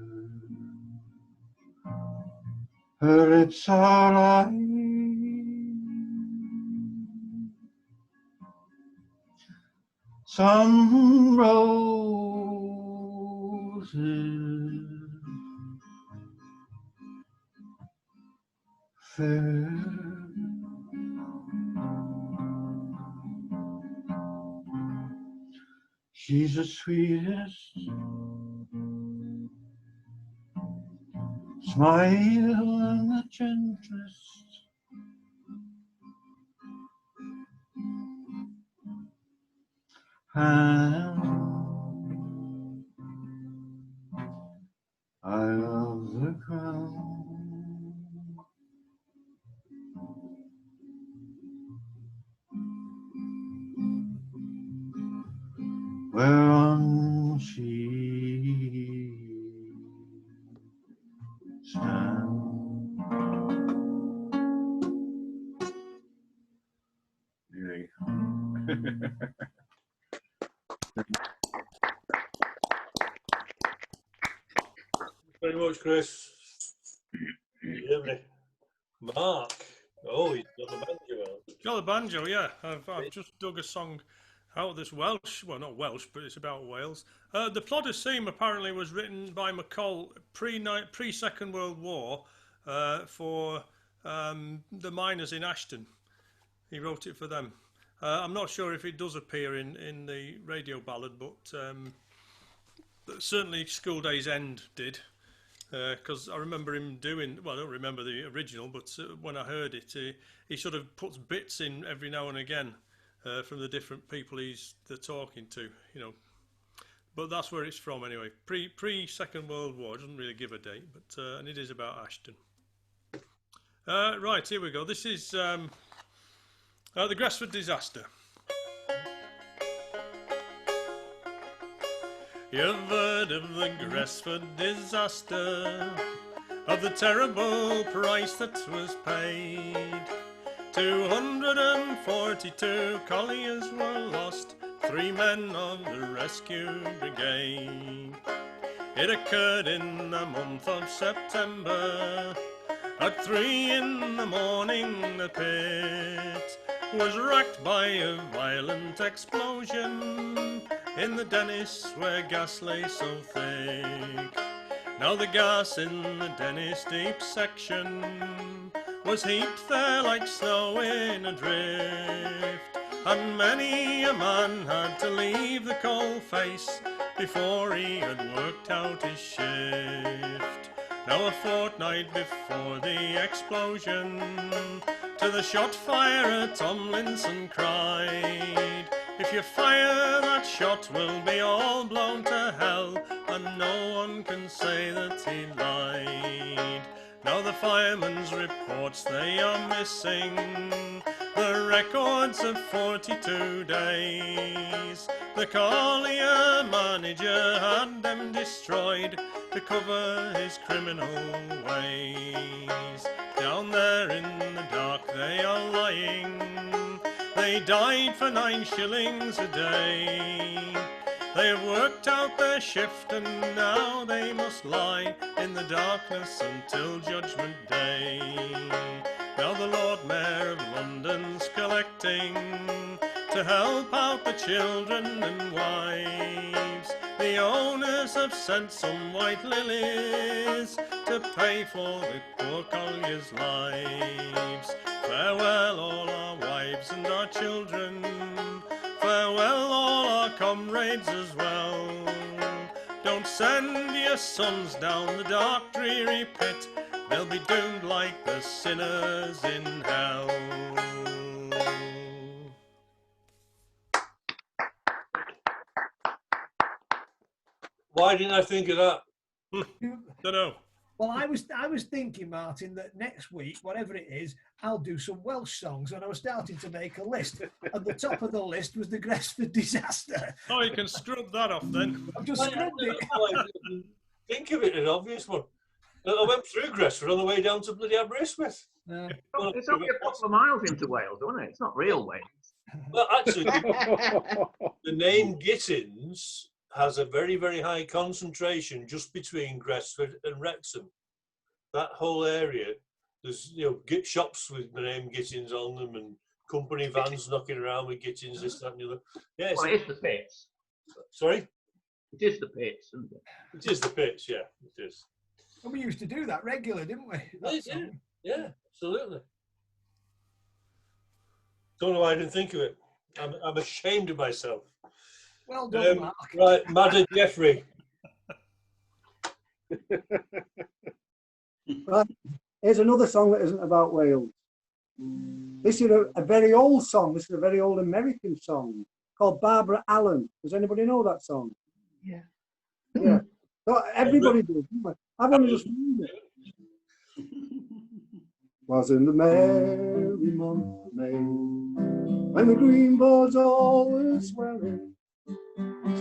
Her lips are like some roses fair. She's the sweetest smile and the gentlest hand. I love the ground whereon she stands. Really. Very much, Chris. Lovely. Mark. Oh, he's got the banjo out. Got the banjo, yeah. I've just dug a song out that's Welsh. Well, not Welsh, but it's about Wales. The Plodder's Theme apparently was written by McCall pre-Second World War for the miners in Ashton. He wrote it for them. I'm not sure if it does appear in the radio ballad, but certainly School Days End did. Because I remember him doing, well, I don't remember the original, but when I heard it, he sort of puts bits in every now and again from the different people they're talking to, you know. But that's where it's from anyway. Pre-Second World War, it doesn't really give a date, but and it is about Ashton. Right, here we go. This is the Gresford disaster. You've heard of the Gresford disaster, of the terrible price that was paid. 242 colliers were lost, 3 men of the rescue brigade. It occurred in the month of September. At 3 in the morning the pit was racked by a violent explosion in the Dennis where gas lay so thick. Now the gas in the Dennis deep section was heaped there like snow in a drift, and many a man had to leave the coal face before he had worked out his shift. Now a fortnight before the explosion, to the shot firer Tomlinson cried, "If you fire that shot we'll be all blown to hell," and no one can say that he lied. Now the fireman's reports, they are missing the records of 42 days. The collier manager had them destroyed to cover his criminal ways. Down there in the dark they are lying. They died for 9 shillings a day. They have worked out their shift and now they must lie in the darkness until Judgment Day. Now the Lord Mayor of London's collecting to help out the children and wives. The owners have sent some white lilies to pay for the poor colliers' lives. Farewell all our wives and our children, farewell all our comrades as well. Don't send your sons down the dark, dreary pit. They'll be doomed like the sinners in hell. Why didn't I think of that? Don't know. Well, I was thinking, Martin, that next week, whatever it is, I'll do some Welsh songs, and I was starting to make a list. At the top of the list was the Gresford disaster. Oh, you can scrub that off then. I've just scrubbed it. I didn't think of it, an obvious one. I went through Gresford on the way down to bloody Aberystwyth. It's only a couple of miles into Wales, isn't it? It's not real Wales. Well, actually, the name Gittins has a very, very high concentration just between Gresford and Wrexham. That whole area, there's git shops with the name Gittins on them, and company vans knocking around with Gittins, this, that, and the other. Yeah, Well, it is the pits. Sorry? It is the pits, isn't it? It is the pits, yeah, it is. And we used to do that regularly, didn't we? Yeah, absolutely. Don't know why I didn't think of it. I'm ashamed of myself. Well done, Mark. Right, Madder Jeffrey. Right. Here's another song that isn't about Wales. This is a very old song. This is a very old American song called Barbara Allen. Does anybody know that song? Yeah. Yeah. So everybody does. I've only just read it. Was in the merry month of May, when the green buds all were swelling,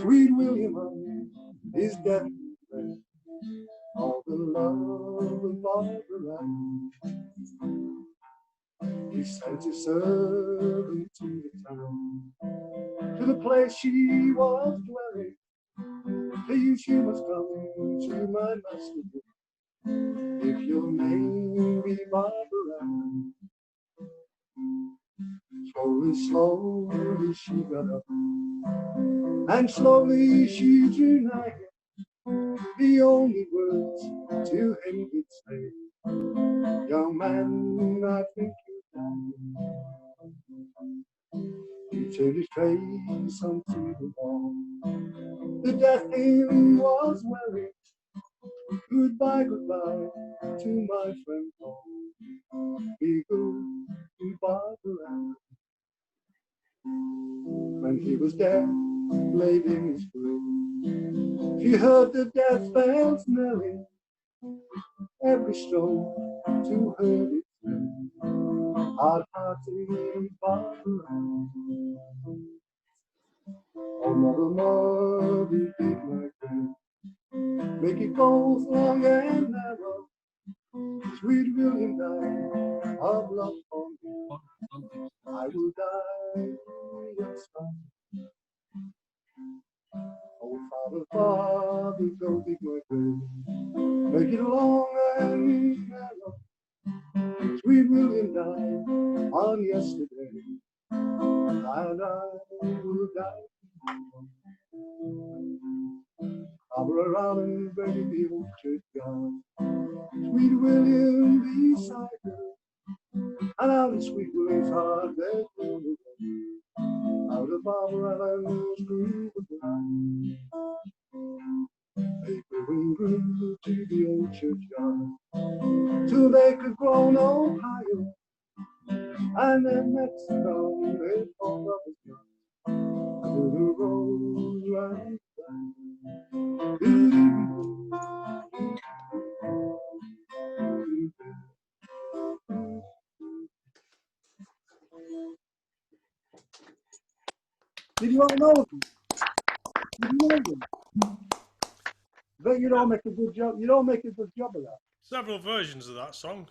sweet William on his death bed, all the love of Barbara Allen. He sent his servant to the town, to the place she was dwelling. Please, you must come to my master, if your name be Barbara Allen. Slowly, slowly she got up, and slowly she drew nigh him. The only words to him did say, young man, I think you died. He turned his face unto the wall. The death hymn was wearing. Goodbye, goodbye to my friend Paul. Be good to Barbara Allen. When he was dead, laid in his grave, he heard the death bells knelling. Every stone to her it fell. Hard-hearted Barbara Allen. Oh, mother, mother, take my hand, make it both long and narrow. Sweet William died of love for me. I will die, yes, Father. Oh, Father, Father, go dig my grave, make it long and narrow. Sweet William died on yesterday, and I will die. Barbara Allen buried the old churchyard, sweet William beside her, and out in sweet William's heart there grew the rain. Out of Barbara Allen's grew the vine. They grew and grew to the old churchyard, till they could grow no higher, and then next down they fall lovers gone, to the road right down. Did you all know them? Did you know them? But you don't make a good job. You don't make a good job of that. Several versions of that song.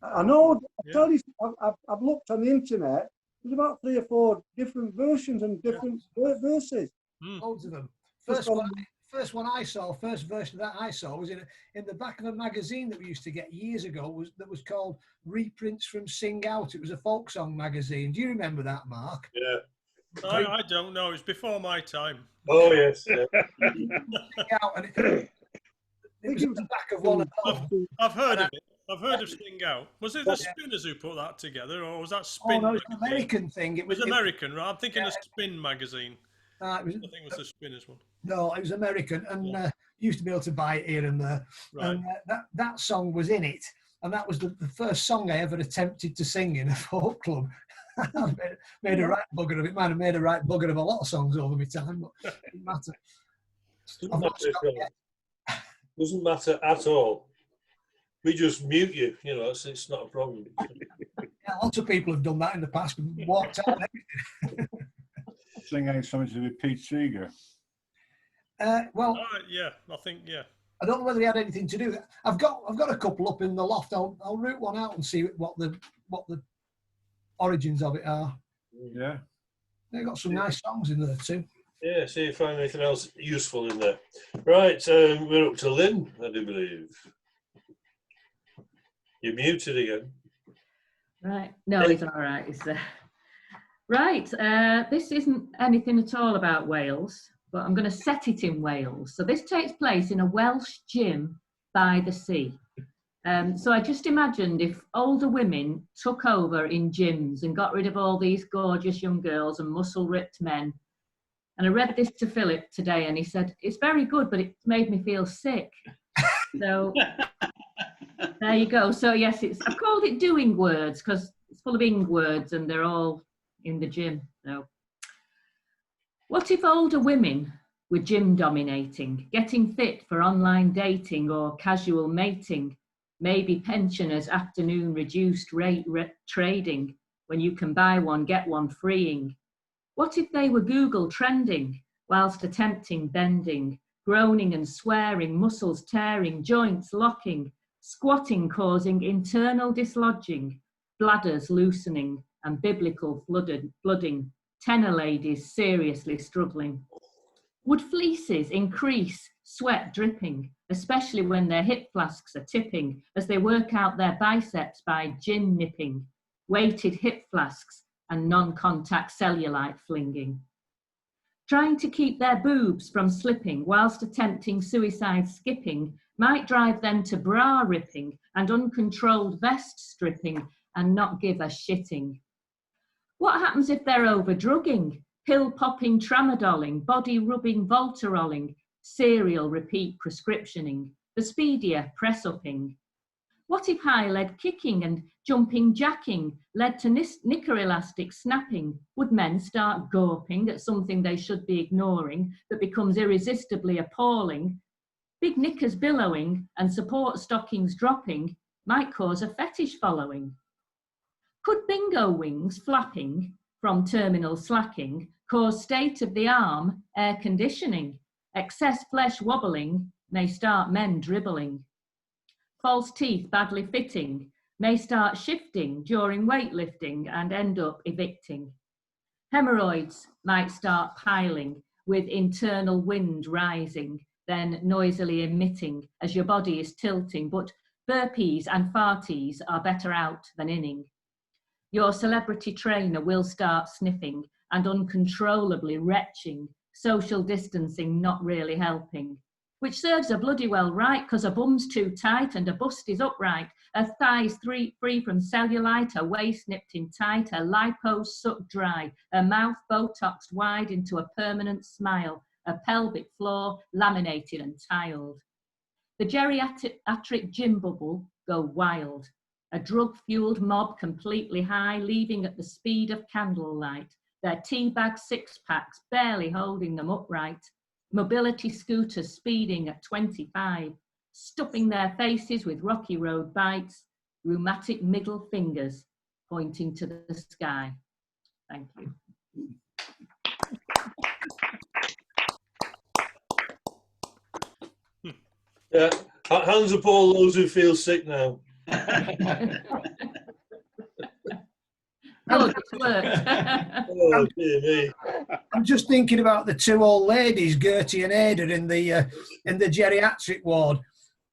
I know. I Yeah. tell you, I've looked on the internet. There's about 3 or 4 different versions and different verses. Loads of them. Just First version that I saw was in the back of a magazine that we used to get years ago. That was called Reprints from Sing Out. It was a folk song magazine. Do you remember that, Mark? Yeah. I don't know. It's before my time. Oh, yes. Yeah. Sing Out, and it was at the back of one of those. I've heard of it. I've heard of Sing Out. Was it the Spinners who put that together, or was that Oh Spin? no, it's an American thing. It was American, right? I'm thinking of Spin magazine. It was, I think it was the Spinners one. no, it was American, and used to be able to buy it here and there. Right. And that song was in it. And that was the first song I ever attempted to sing in a folk club. I made a right bugger of it. Might have made a right bugger of a lot of songs over my time, but it didn't matter. Doesn't matter, doesn't matter at all. We just mute you, you know, it's not a problem. Yeah, lots of people have done that in the past and walked out and everything. Singing something to do with Pete Seeger. Well, yeah, I think, yeah. I don't know whether he had anything to do with it. I've got a couple up in the loft. I'll root one out and see what the origins of it are. Yeah. They've got some nice songs in there too. Yeah, see if you find anything else useful in there. Right, we're up to Lynn, I do believe. You're muted again. Right. No, it's all right. It's right. This isn't anything at all about Wales, but I'm going to set it in Wales. So this takes place in a Welsh gym by the sea. So I just imagined if older women took over in gyms and got rid of all these gorgeous young girls and muscle-ripped men. And I read this to Philip today, and he said, it's very good, but it made me feel sick. So there you go. So yes, I've called it Doing Words because it's full of ing words and they're all in the gym. So what if older women were gym dominating, getting fit for online dating or casual mating, maybe pensioners afternoon reduced rate trading when you can buy one, get one freeing? What if they were Google trending whilst attempting bending, groaning and swearing, muscles tearing, joints locking, squatting causing internal dislodging, bladders loosening and biblical flooding, tenor ladies seriously struggling? Would fleeces increase sweat dripping, especially when their hip flasks are tipping as they work out their biceps by gin nipping, weighted hip flasks and non-contact cellulite flinging? Trying to keep their boobs from slipping whilst attempting suicide skipping might drive them to bra ripping and uncontrolled vest stripping and not give a shitting. What happens if they're over-drugging, pill-popping tramadoling, body-rubbing voltarolling, serial repeat prescriptioning, the speedier press-upping? What if high-lead kicking and jumping jacking led to knicker elastic snapping? Would men start gawping at something they should be ignoring that becomes irresistibly appalling? Big knickers billowing and support stockings dropping might cause a fetish following. Could bingo wings flapping from terminal slacking cause state of the arm air conditioning? Excess flesh wobbling may start men dribbling. False teeth badly fitting may start shifting during weightlifting and end up evicting. Hemorrhoids might start piling with internal wind rising, then noisily emitting as your body is tilting, but burpees and farties are better out than inning. Your celebrity trainer will start sniffing and uncontrollably retching, social distancing not really helping, which serves a bloody well right, because a bum's too tight and a bust is upright, a thighs free from cellulite, a waist nipped in tight, a lipo sucked dry, a mouth botoxed wide into a permanent smile, a pelvic floor laminated and tiled. The geriatric gym bubble go wild, a drug-fueled mob completely high, leaving at the speed of candlelight, their teabag six-packs barely holding them upright, mobility scooters speeding at 25, stuffing their faces with rocky road bites, rheumatic middle fingers pointing to the sky. Thank you. Yeah, hands up all those who feel sick now. Oh, it's worked. Oh, dear me. I'm just thinking about the two old ladies, Gertie and Ada, in the geriatric ward.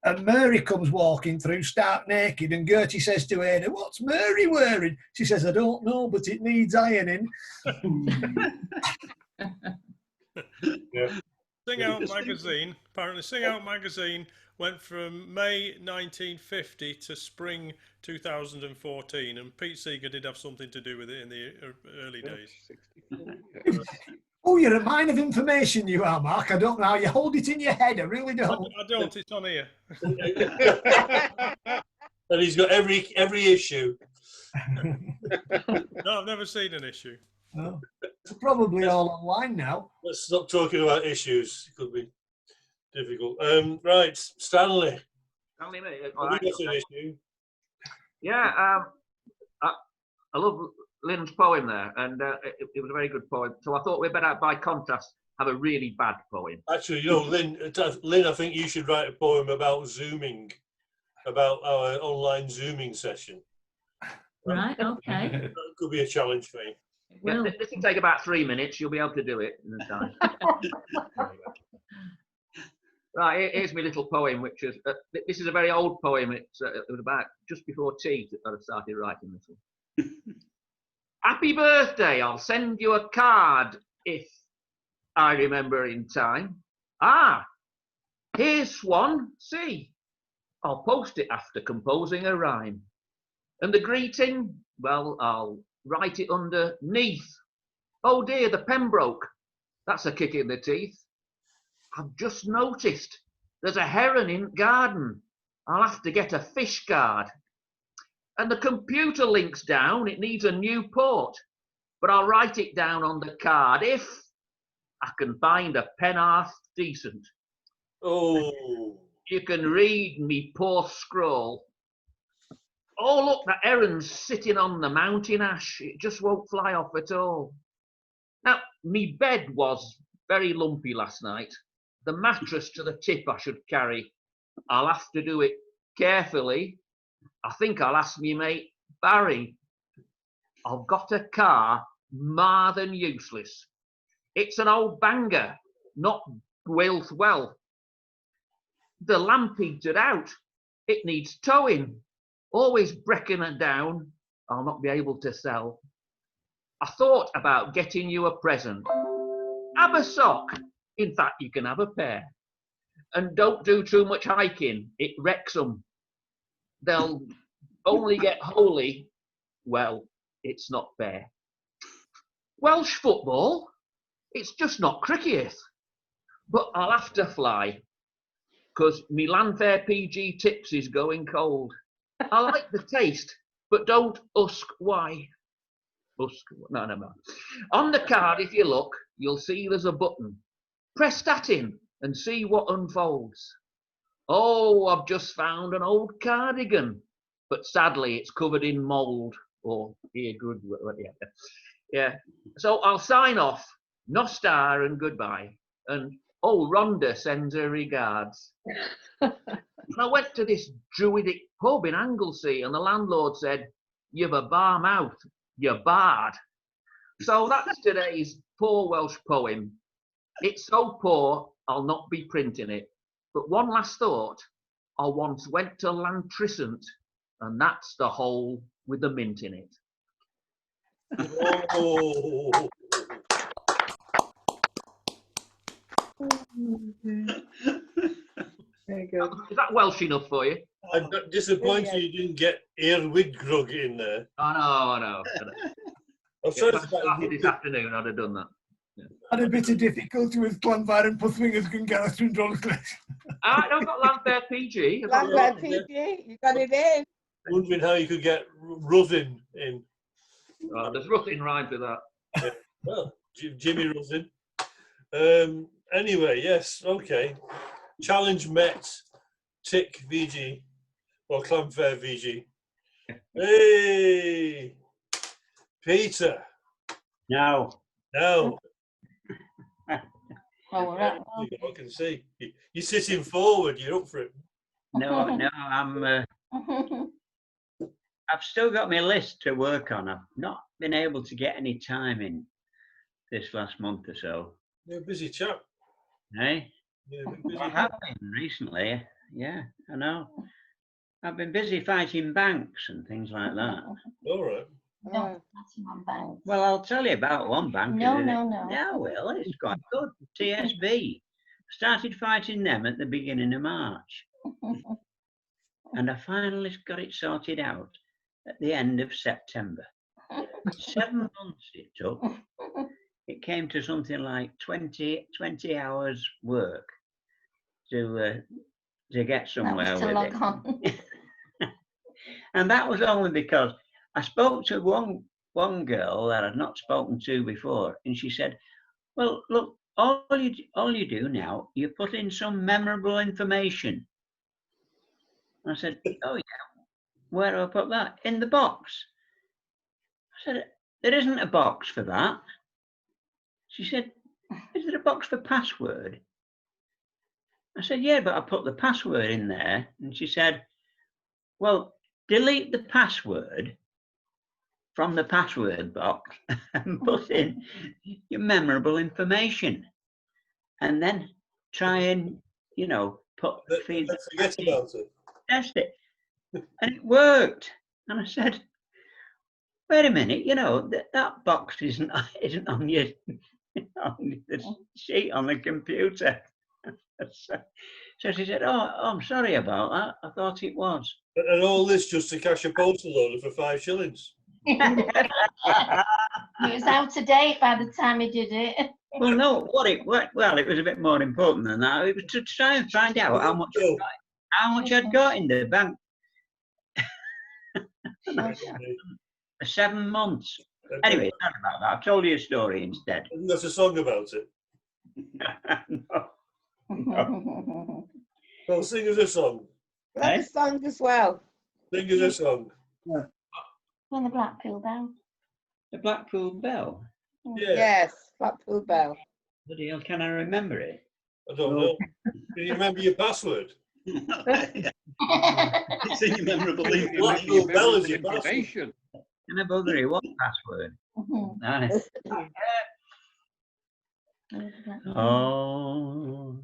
And Mary comes walking through stark naked, and Gertie says to Ada, "What's Mary wearing?" She says, "I don't know, but it needs ironing." Yeah. Sing Out magazine. Apparently, Sing Out magazine went from May 1950 to spring 2014, and Pete Seeger did have something to do with it in the early days. Oh, you're a mine of information, you are, Mark. I don't know how you hold it in your head. I really don't. I don't. It's on here. And he's got every issue. No, I've never seen an issue. No. It's probably all online now. Let's stop talking about issues. It could be difficult. Right, Stanley. Stanley, mate. Have you got an issue? Yeah, I love Lynn's poem there, and it was a very good poem. So I thought we'd better, by contrast, have a really bad poem. Actually, you know, Lynn, I think you should write a poem about Zooming, about our online Zooming session. Right, okay. That could be a challenge for you. Yeah, this will take about 3 minutes. You'll be able to do it in the time. Right, here's my little poem, which is, this is a very old poem. It was about just before tea that I started writing this one. Happy birthday, I'll send you a card if I remember in time. Ah, here's one, see. I'll post it after composing a rhyme. And the greeting, well, I'll write it underneath. Oh dear, the pen broke. That's a kick in the teeth. I've just noticed there's a heron in garden. I'll have to get a fish guard. And the computer link's down. It needs a new port. But I'll write it down on the card if I can find a pen half decent. Oh. You can read me poor scroll. Oh, look, that heron's sitting on the mountain ash. It just won't fly off at all. Now, me bed was very lumpy last night. The mattress to the tip I should carry. I'll have to do it carefully. I think I'll ask me mate Barry. I've got a car more than useless. It's an old banger, not built well. The lamp heated out. It needs towing. Always breaking it down. I'll not be able to sell. I thought about getting you a present. Have a sock. In fact, you can have a pair. And don't do too much hiking. It wrecks them. They'll only get holy. Well, it's not fair. Welsh football? It's just not cricket. But I'll have to fly. Because me Landfair PG tips is going cold. I like the taste, but don't ask why. No. On the card, if you look, you'll see there's a button. Press that in and see what unfolds. Oh, I've just found an old cardigan, but sadly it's covered in mould. Or here, good, yeah. So I'll sign off. No star and goodbye. And oh, Rhonda sends her regards. And I went to this druidic pub in Anglesey, and the landlord said, "You've a bar mouth, you're barred." So that's today's poor Welsh poem. It's so poor, I'll not be printing it. But one last thought, I once went to Lantrisant, and that's the hole with the mint in it. Oh. Very good. Is that Welsh enough for you? I'm disappointed you didn't get Earwig Grug in there. I know. I'm If sorry I started this afternoon, I'd have done that. Yeah. Had a bit of difficulty with Clonfire and Puthwingers can get us through Drolcliffe. I don't got Landfair PG. Landfair PG, you got it in. Wondering how you could get Ruthin in. There's nothing rhymes with that. Yeah. Well, Jimmy Ruthin. Anyway, yes, okay. Challenge met. Tick VG. Or Clonfair VG. Hey! Peter. No. No. Oh, we're at, I can see. You're sitting forward, you're up for it. No, I've still got my list to work on. I've not been able to get any time in this last month or so. You're a busy chap. Hey? You're a bit busy. I have been recently. Yeah, I know. I've been busy fighting banks and things like that. All right. no, that's not bad. Well, I'll tell you about one bank. No. Yeah, well, it's quite good. TSB. started fighting them at the beginning of March. And I finally got it sorted out at the end of September. 7 months it took. It came to something like 20 hours work to get somewhere with it. And that was only because I spoke to one girl that I'd not spoken to before, and she said, well, look, all you do now, you put in some memorable information. And I said, oh yeah, where do I put that? In the box. I said, there isn't a box for that. She said, is there a box for password? I said, yeah, but I put the password in there. And she said, well, delete the password from the password box and put in your memorable information. And then try and, you know, feed Let's forget about it. Test it. And it worked. And I said, wait a minute, you know, that box isn't on your on the sheet on the computer. So she said, oh, I'm sorry about that. I thought it was. And all this just to cash a postal order for 5 shillings. It was out of date by the time he did it. Well, no, it was a bit more important than that. It was to try and find out how much I'd got in the bank. 7 months. Anyway, not about that. I've told you a story instead. Isn't that a song about it? No. Well, sing us a song. That's a song as well. Sing us a song. From the Blackpool Bell. The Blackpool Bell? Yeah. Yes, Blackpool Bell. Bloody hell, can I remember it? I don't know. Can you remember your password? It's in your memorable Blackpool Bell is your password. Can I bother you? What password? Nice. Oh,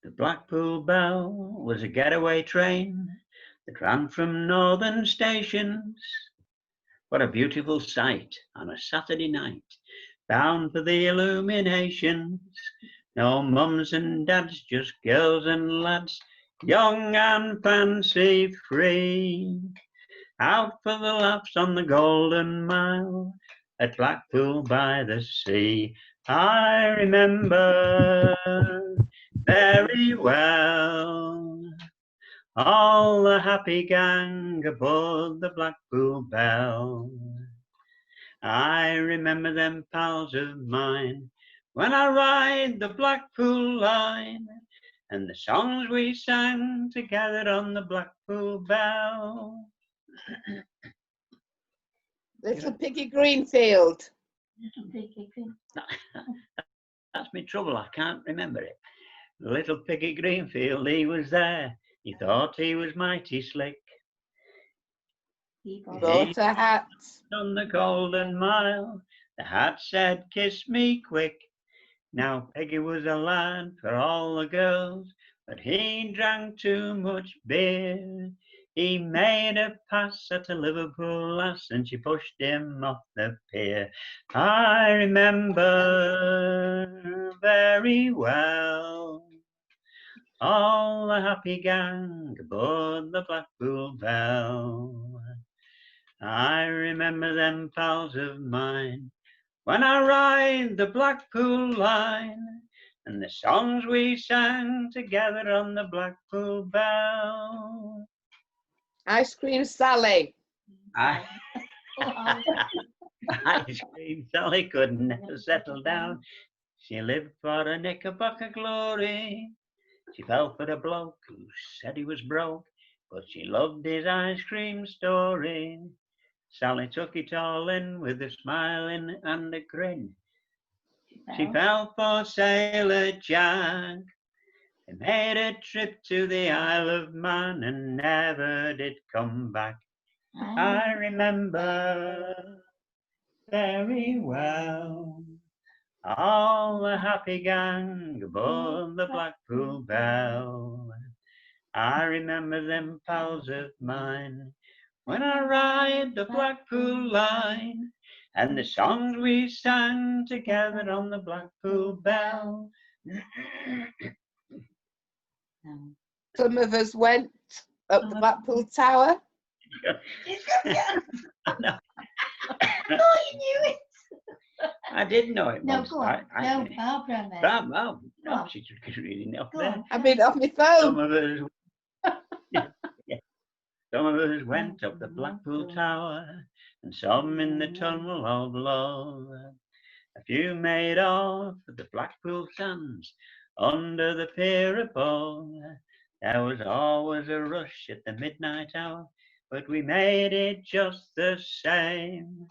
the Blackpool Bell was a getaway train that ran from northern stations. What a beautiful sight on a Saturday night, bound for the illuminations. No mums and dads, just girls and lads, young and fancy free. Out for the laughs on the Golden Mile at Blackpool by the sea. I remember very well all the happy gang aboard the Blackpool Bell. I remember them pals of mine when I ride the Blackpool line, and the songs we sang together on the Blackpool Bell. Little Piggy Greenfield. Little Piggy Greenfield. That's my trouble, I can't remember it. The little Piggy Greenfield, he was there. He thought he was mighty slick. He Bought a hat. On the Golden Mile, the hat said, kiss me quick. Now Peggy was a lad for all the girls, but he drank too much beer. He made a pass at a Liverpool lass and she pushed him off the pier. I remember very well all the happy gang aboard the Blackpool Bell. I remember them pals of mine when I ride the Blackpool line, and the songs we sang together on the Blackpool Bell. Ice Cream Sally. Ice Cream Sally could never settle down. She lived for a Knickerbocker glory. She fell for a bloke who said he was broke, but she loved his ice cream story. Sally took it all in with a smile and a grin. She fell for Sailor Jack. They made a trip to the Isle of Man and never did come back. I remember very well all the happy gang aboard the Blackpool Bell. I remember them pals of mine when I ride the Blackpool line, and the songs we sang together on the Blackpool Bell. Some of us went up the Blackpool Tower. No, Oh, you knew it. I did know it. No, Mum. go on. I No, finished. Barbara, mate. No, Go on. she could really know Go there. on. I've been off my Some phone. of us, yeah, yeah. Some of us went up the Blackpool Tower, and some in the tunnel all below. A few made off at the Blackpool sands, under the pier above. There was always a rush at the midnight hour, but we made it just the same.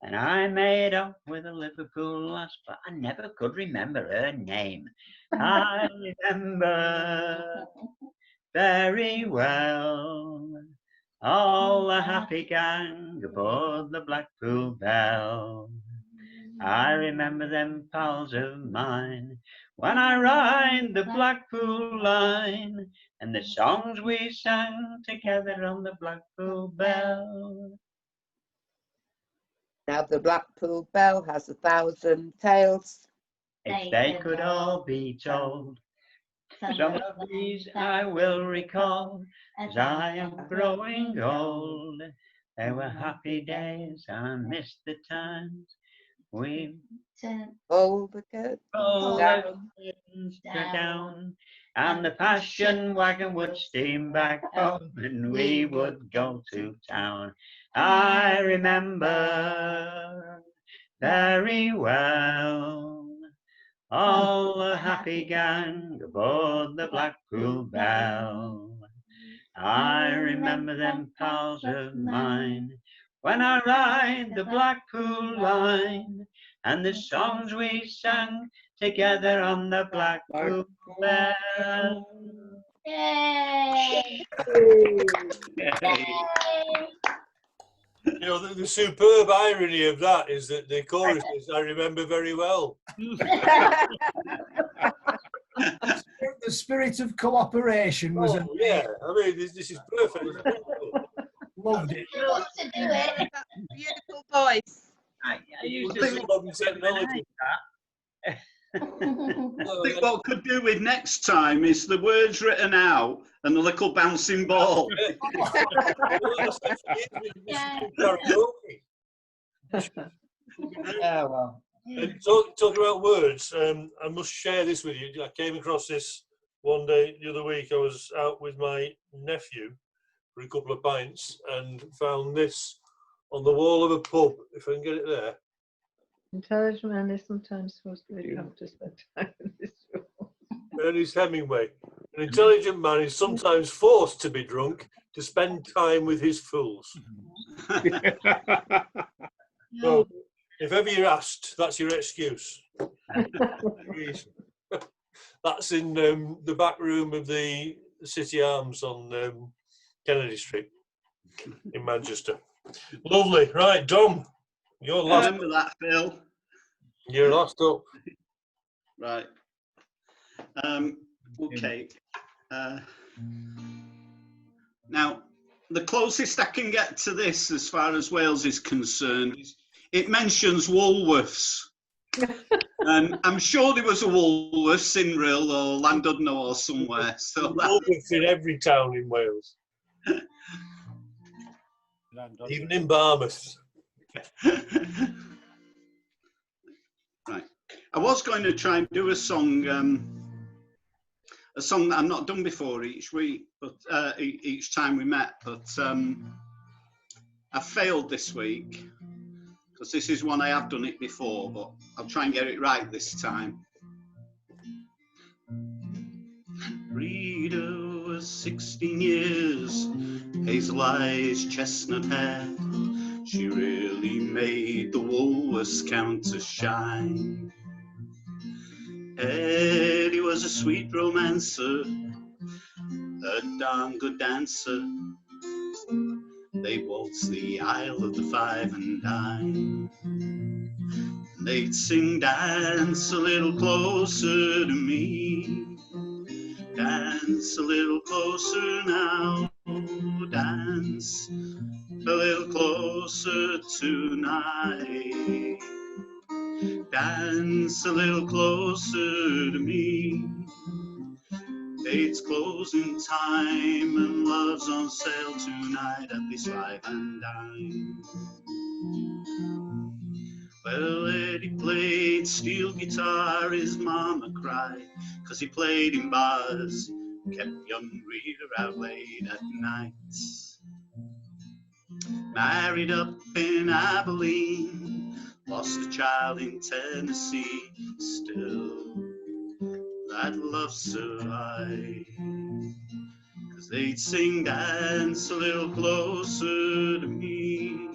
And I made off with a Liverpool lass, but I never could remember her name. I remember very well all the happy gang aboard the Blackpool Belle. I remember them pals of mine when I ride the Blackpool line, and the songs we sang together on the Blackpool Belle. Now the Blackpool Bell has 1,000 tales. If they could all be told, some of these I will recall as I am growing old. They were happy days, I miss the times we All the good rolled down. down, and the passion wagon would steam back home, and we would go to town. I remember very well all the happy gang aboard the Blackpool Belle. I remember them pals of mine when I ride the Blackpool line, and the songs we sang together on the Blackpool Belle. Yay! You know, the superb irony of that is that the chorus is, I remember very well. The spirit of cooperation was Oh, yeah, I mean, this is perfect. loved it. You want to do it? Beautiful voice. I used to This is think modern technology. I think what we could do with next time is the words written out and the little bouncing ball. Yeah, well. And talking about words, I must share this with you. I came across this one day the other week. I was out with my nephew for a couple of pints and found this on the wall of a pub, if I can get it there. Intelligent man is sometimes supposed to really have to spend time in this room. Ernest Hemingway. An intelligent man is sometimes forced to be drunk to spend time with his fools. So, if ever you're asked, that's your excuse. That's in the back room of the City Arms on Kennedy Street in Manchester. Lovely. Right, Dom, you're last. Remember that, Phil? You're last up. Right. Okay. Now, the closest I can get to this as far as Wales is concerned is it mentions Woolworths. And I'm sure there was a Woolworths in Rhyl or Llandudno or somewhere. So Woolworths in every town in Wales. Even in Barmouth. Right. I was going to try and do a song that I've not done before each week, but each time we met, but I failed this week because this is one I have done it before, but I'll try and get it right this time. Rita was 16 years, hazel eyes, chestnut hair. She really made the Woolworths counter shine. Eddie was a sweet romancer, a darn good dancer. They waltzed the aisle of the 5 and dime. They'd sing, dance a little closer to me. Dance a little closer now. Dance a little closer tonight. Dance a little closer to me. It's closing time and love's on sale tonight at least 5 and dime. Well, Eddie played steel guitar, his mama cried, 'cause he played in bars, kept young Rita out late at nights. Married up in Abilene, lost a child in Tennessee, still that love survived. 'Cause they'd sing, dance a little closer to me.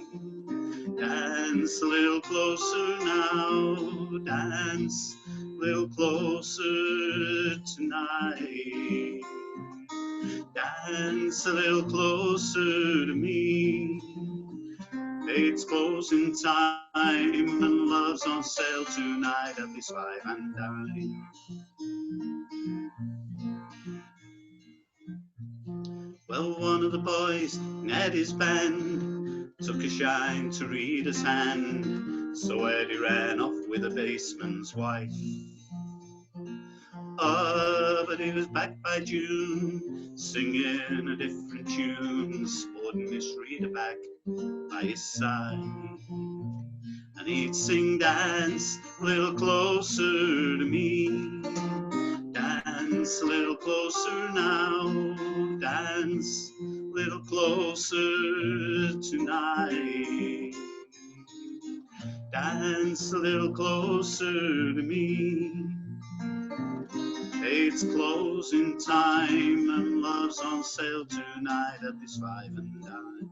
Dance a little closer now, dance a little closer tonight. Dance a little closer to me. It's closing time and love's on sale tonight at least 5 and dime. Well, one of the boys in Eddie's band took a shine to Rita's hand, so Eddie ran off with a baseman's wife. But he was back by June, singing a different tune, sporting Miss Rita back by his side. And he'd sing, dance a little closer to me. Dance a little closer now, dance a little closer tonight. Dance a little closer to me. It's closing time and love's on sale tonight at this 5 and dime.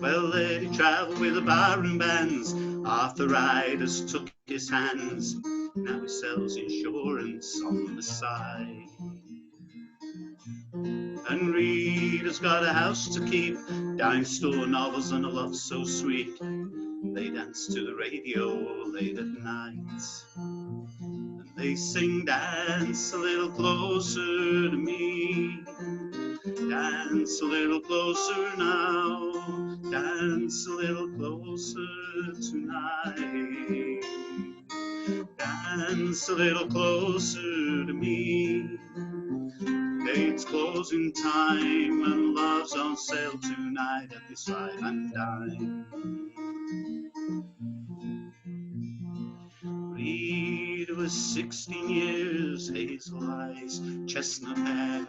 Well, Eddie travelled with the barroom bands, half the riders took his hands. Now he sells insurance on the side. And Rita's got a house to keep, dime store novels and a love so sweet. They dance to the radio late at night. And they sing, dance a little closer to me. Dance a little closer now, dance a little closer tonight. Dance a little closer to me. It's closing time and love's on sale tonight at this 5 and dime. Rita was 16 years, hazel eyes, chestnut hair.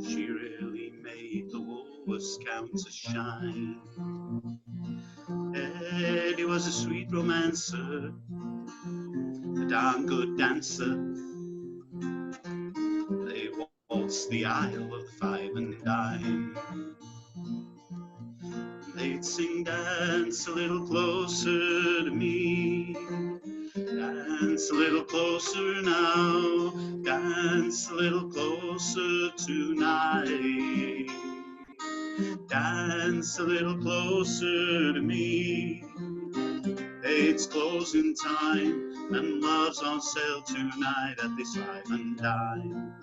She really made the Woolworths counter shine. Eddie was a sweet romancer, a darn good dancer. They waltzed the aisle of the 5 and dime. They'd sing, dance a little closer to me. Dance a little closer now, dance a little closer tonight. Dance a little closer to me. It's closing time and love's on sale tonight at this 5 and dime.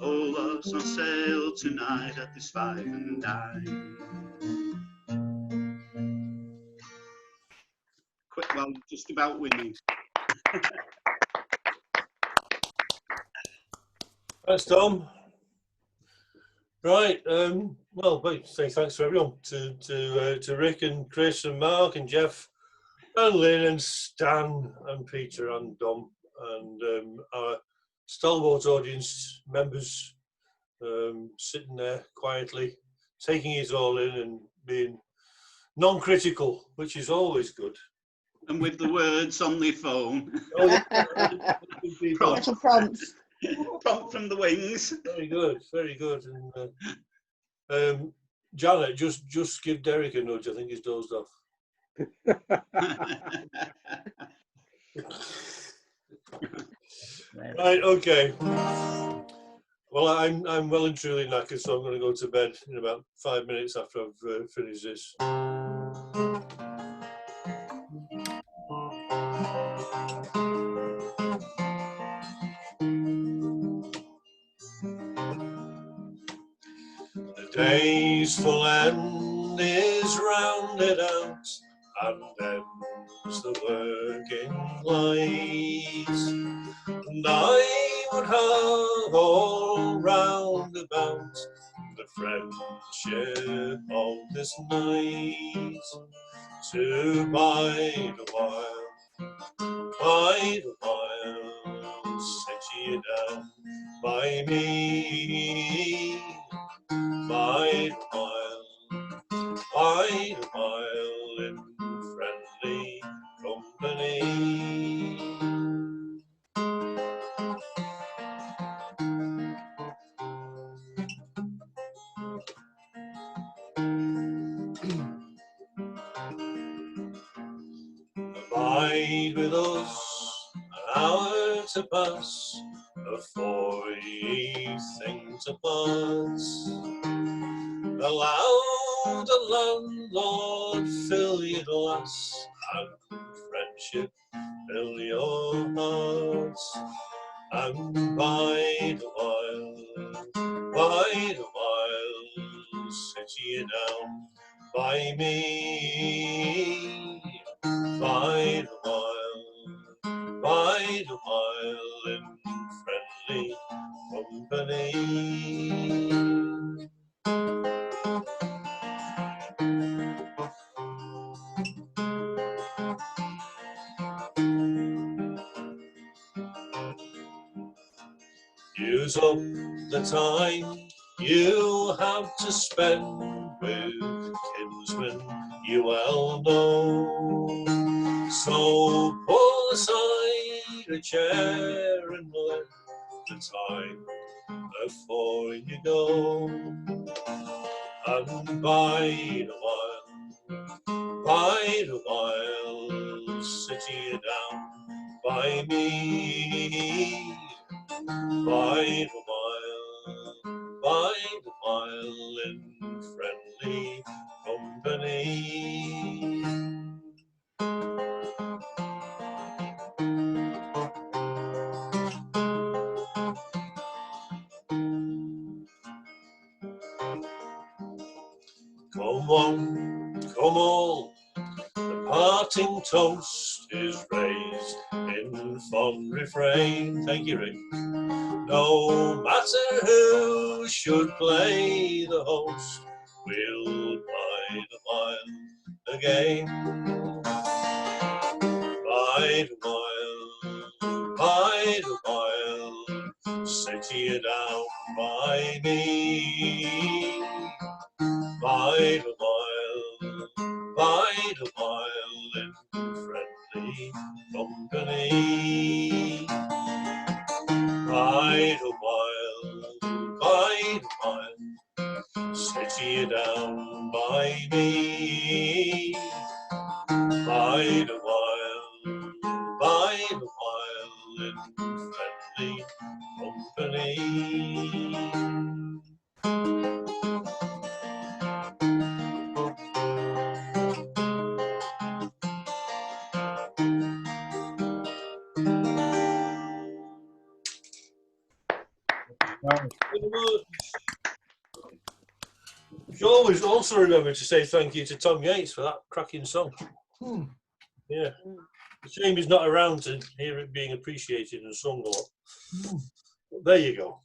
Oh, love's on sale tonight at this 5 and dime. Quick, well, just about winning. Thanks, Tom. Right, well, say thanks to everyone, to Rick and Chris and Mark and Jeff and Lynn and Stan and Peter and Dom and our stalwart audience members sitting there quietly, taking it all in and being non-critical, which is always good. And with the words on the phone. Little prompts. Prompt from the wings. Very good, very good. And Janet, just give Derek a nudge. I think he's dozed off. Right, okay. Well, I'm well and truly knackered, so I'm going to go to bed in about 5 minutes after I've finished this. The day's full and sun is rounded out, and ends the working light. And I would have all round about the friendship of this night, to bide a while, sit ye down by me, bide a while in friendly company. Abide with us an hour to pass, before ye think to pass. Allow the landlord fill your glass, and friendship fill your hearts. And bide a while, sit ye down by me. Bide a while in friendly company. Use up the time you have to spend with kinsmen you well know. So pull aside a chair and let the time before you go. And bide a while, sit ye down by me. Bide a while in friendly company. Come one, come all, the parting toast is raised in fond refrain. Thank you, Rick. No matter who should play the host, we'll bide a while again. Bide a while, sit ye down by me. Bide a while in friendly company. Bide a while, sit ye down by me. Bide a while in friendly company. You should always also remember to say thank you to Tom Yates for that cracking song. Yeah. The shame he's not around to hear it being appreciated and sung a lot. But there you go.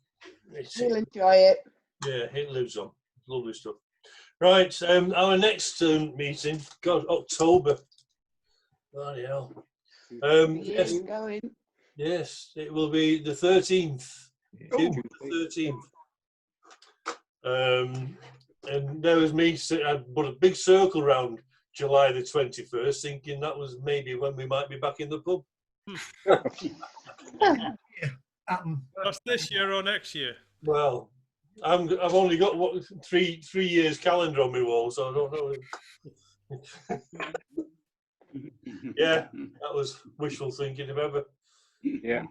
He'll enjoy it. Yeah, it lives on. Lovely stuff. Right, our next meeting, God, October. Bloody hell. Yes, Going. yes, it will be the 13th. June the 13th. And there was me, I put a big circle round July the 21st, thinking that was maybe when we might be back in the pub. That's this year or next year? Well, I've only got what, three years calendar on my wall, so I don't know. Yeah, that was wishful thinking, if ever. Yeah.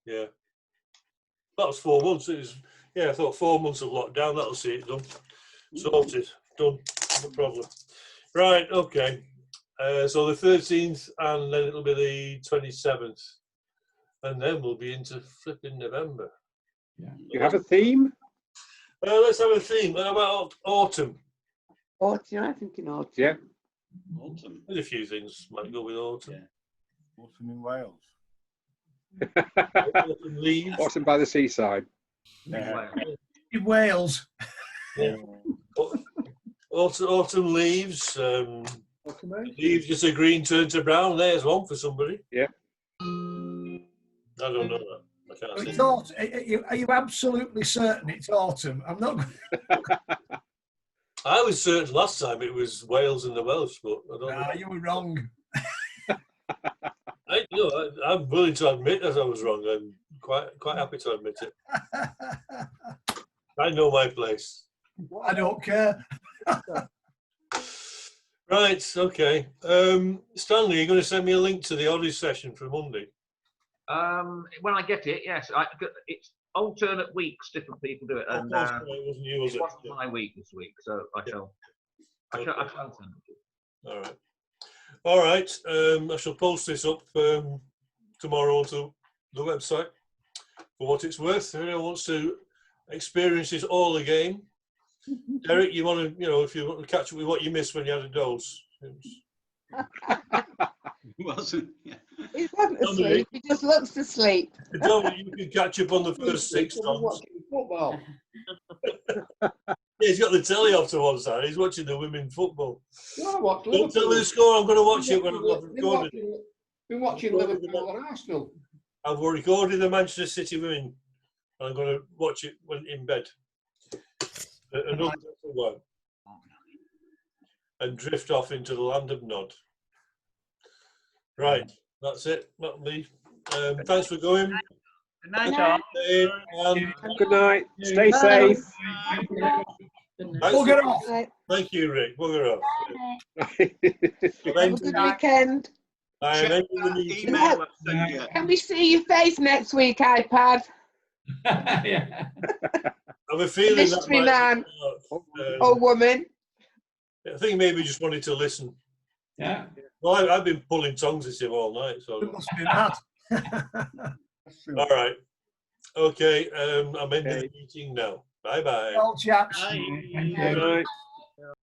Yeah. That was 4 months. It was, yeah, I thought 4 months of lockdown, that'll see it done. Sorted, done, no problem. Right, okay. So the 13th, and then it'll be the 27th. And then we'll be into flipping November. Yeah. You have a theme? Let's have a theme. How about autumn? Autumn, I think in autumn. Yeah. Autumn. There's a few things might go with autumn. Yeah. Autumn in Wales. Autumn leaves. Autumn by the seaside. Well, In Wales. Yeah. Autumn leaves. Leaves just a green turn to brown. There's one for somebody. Yeah. I don't know that. I can't It's say. autumn. Are you absolutely certain it's autumn? I'm not. I was certain last time it was Wales and the Welsh, but I don't know. You were wrong. I'm willing to admit that I was wrong. I'm quite happy to admit it. I know my place. I don't care. Right, okay. Stanley, you're going to send me a link to the Oddie session for Monday? when I get it, yes. It's alternate weeks, different people do it. And it wasn't you, was it? It wasn't my week this week, so I shall send it to you. All right. All right. I shall post this up tomorrow onto the website for what it's worth. If anyone wants to experience this all again, Derek, you want to, if you want to catch up with what you missed when you had a dose. Wasn't. Yeah. He wasn't asleep. He just looks asleep. Dominic, you can catch up on the first 6 songs. Football. Yeah, he's got the telly off to one side. He's watching the women's football. No, I watched Don't tell me the score. I'm going to watch it when I've Been recorded. watching Liverpool and Arsenal. I've recorded the Manchester City women. I'm going to watch it when in bed. Another one. And drift off into the land of Nod. Right, that's it. That'll be. Thanks for going. Good night, Tom. Good night. Stay safe. Bugger off. Thank you, Rick. Bugger off. Have a good weekend. I am ending the meeting. Can we see your face next week, iPad? I have a feeling Mystery that man or woman. I think maybe just wanted to listen. Yeah. Well, I've been pulling tongues this all night, so. It must be that. All right. Okay. I'm ending the meeting now. Bye bye. Well, chaps. Bye. Thank you. Good night.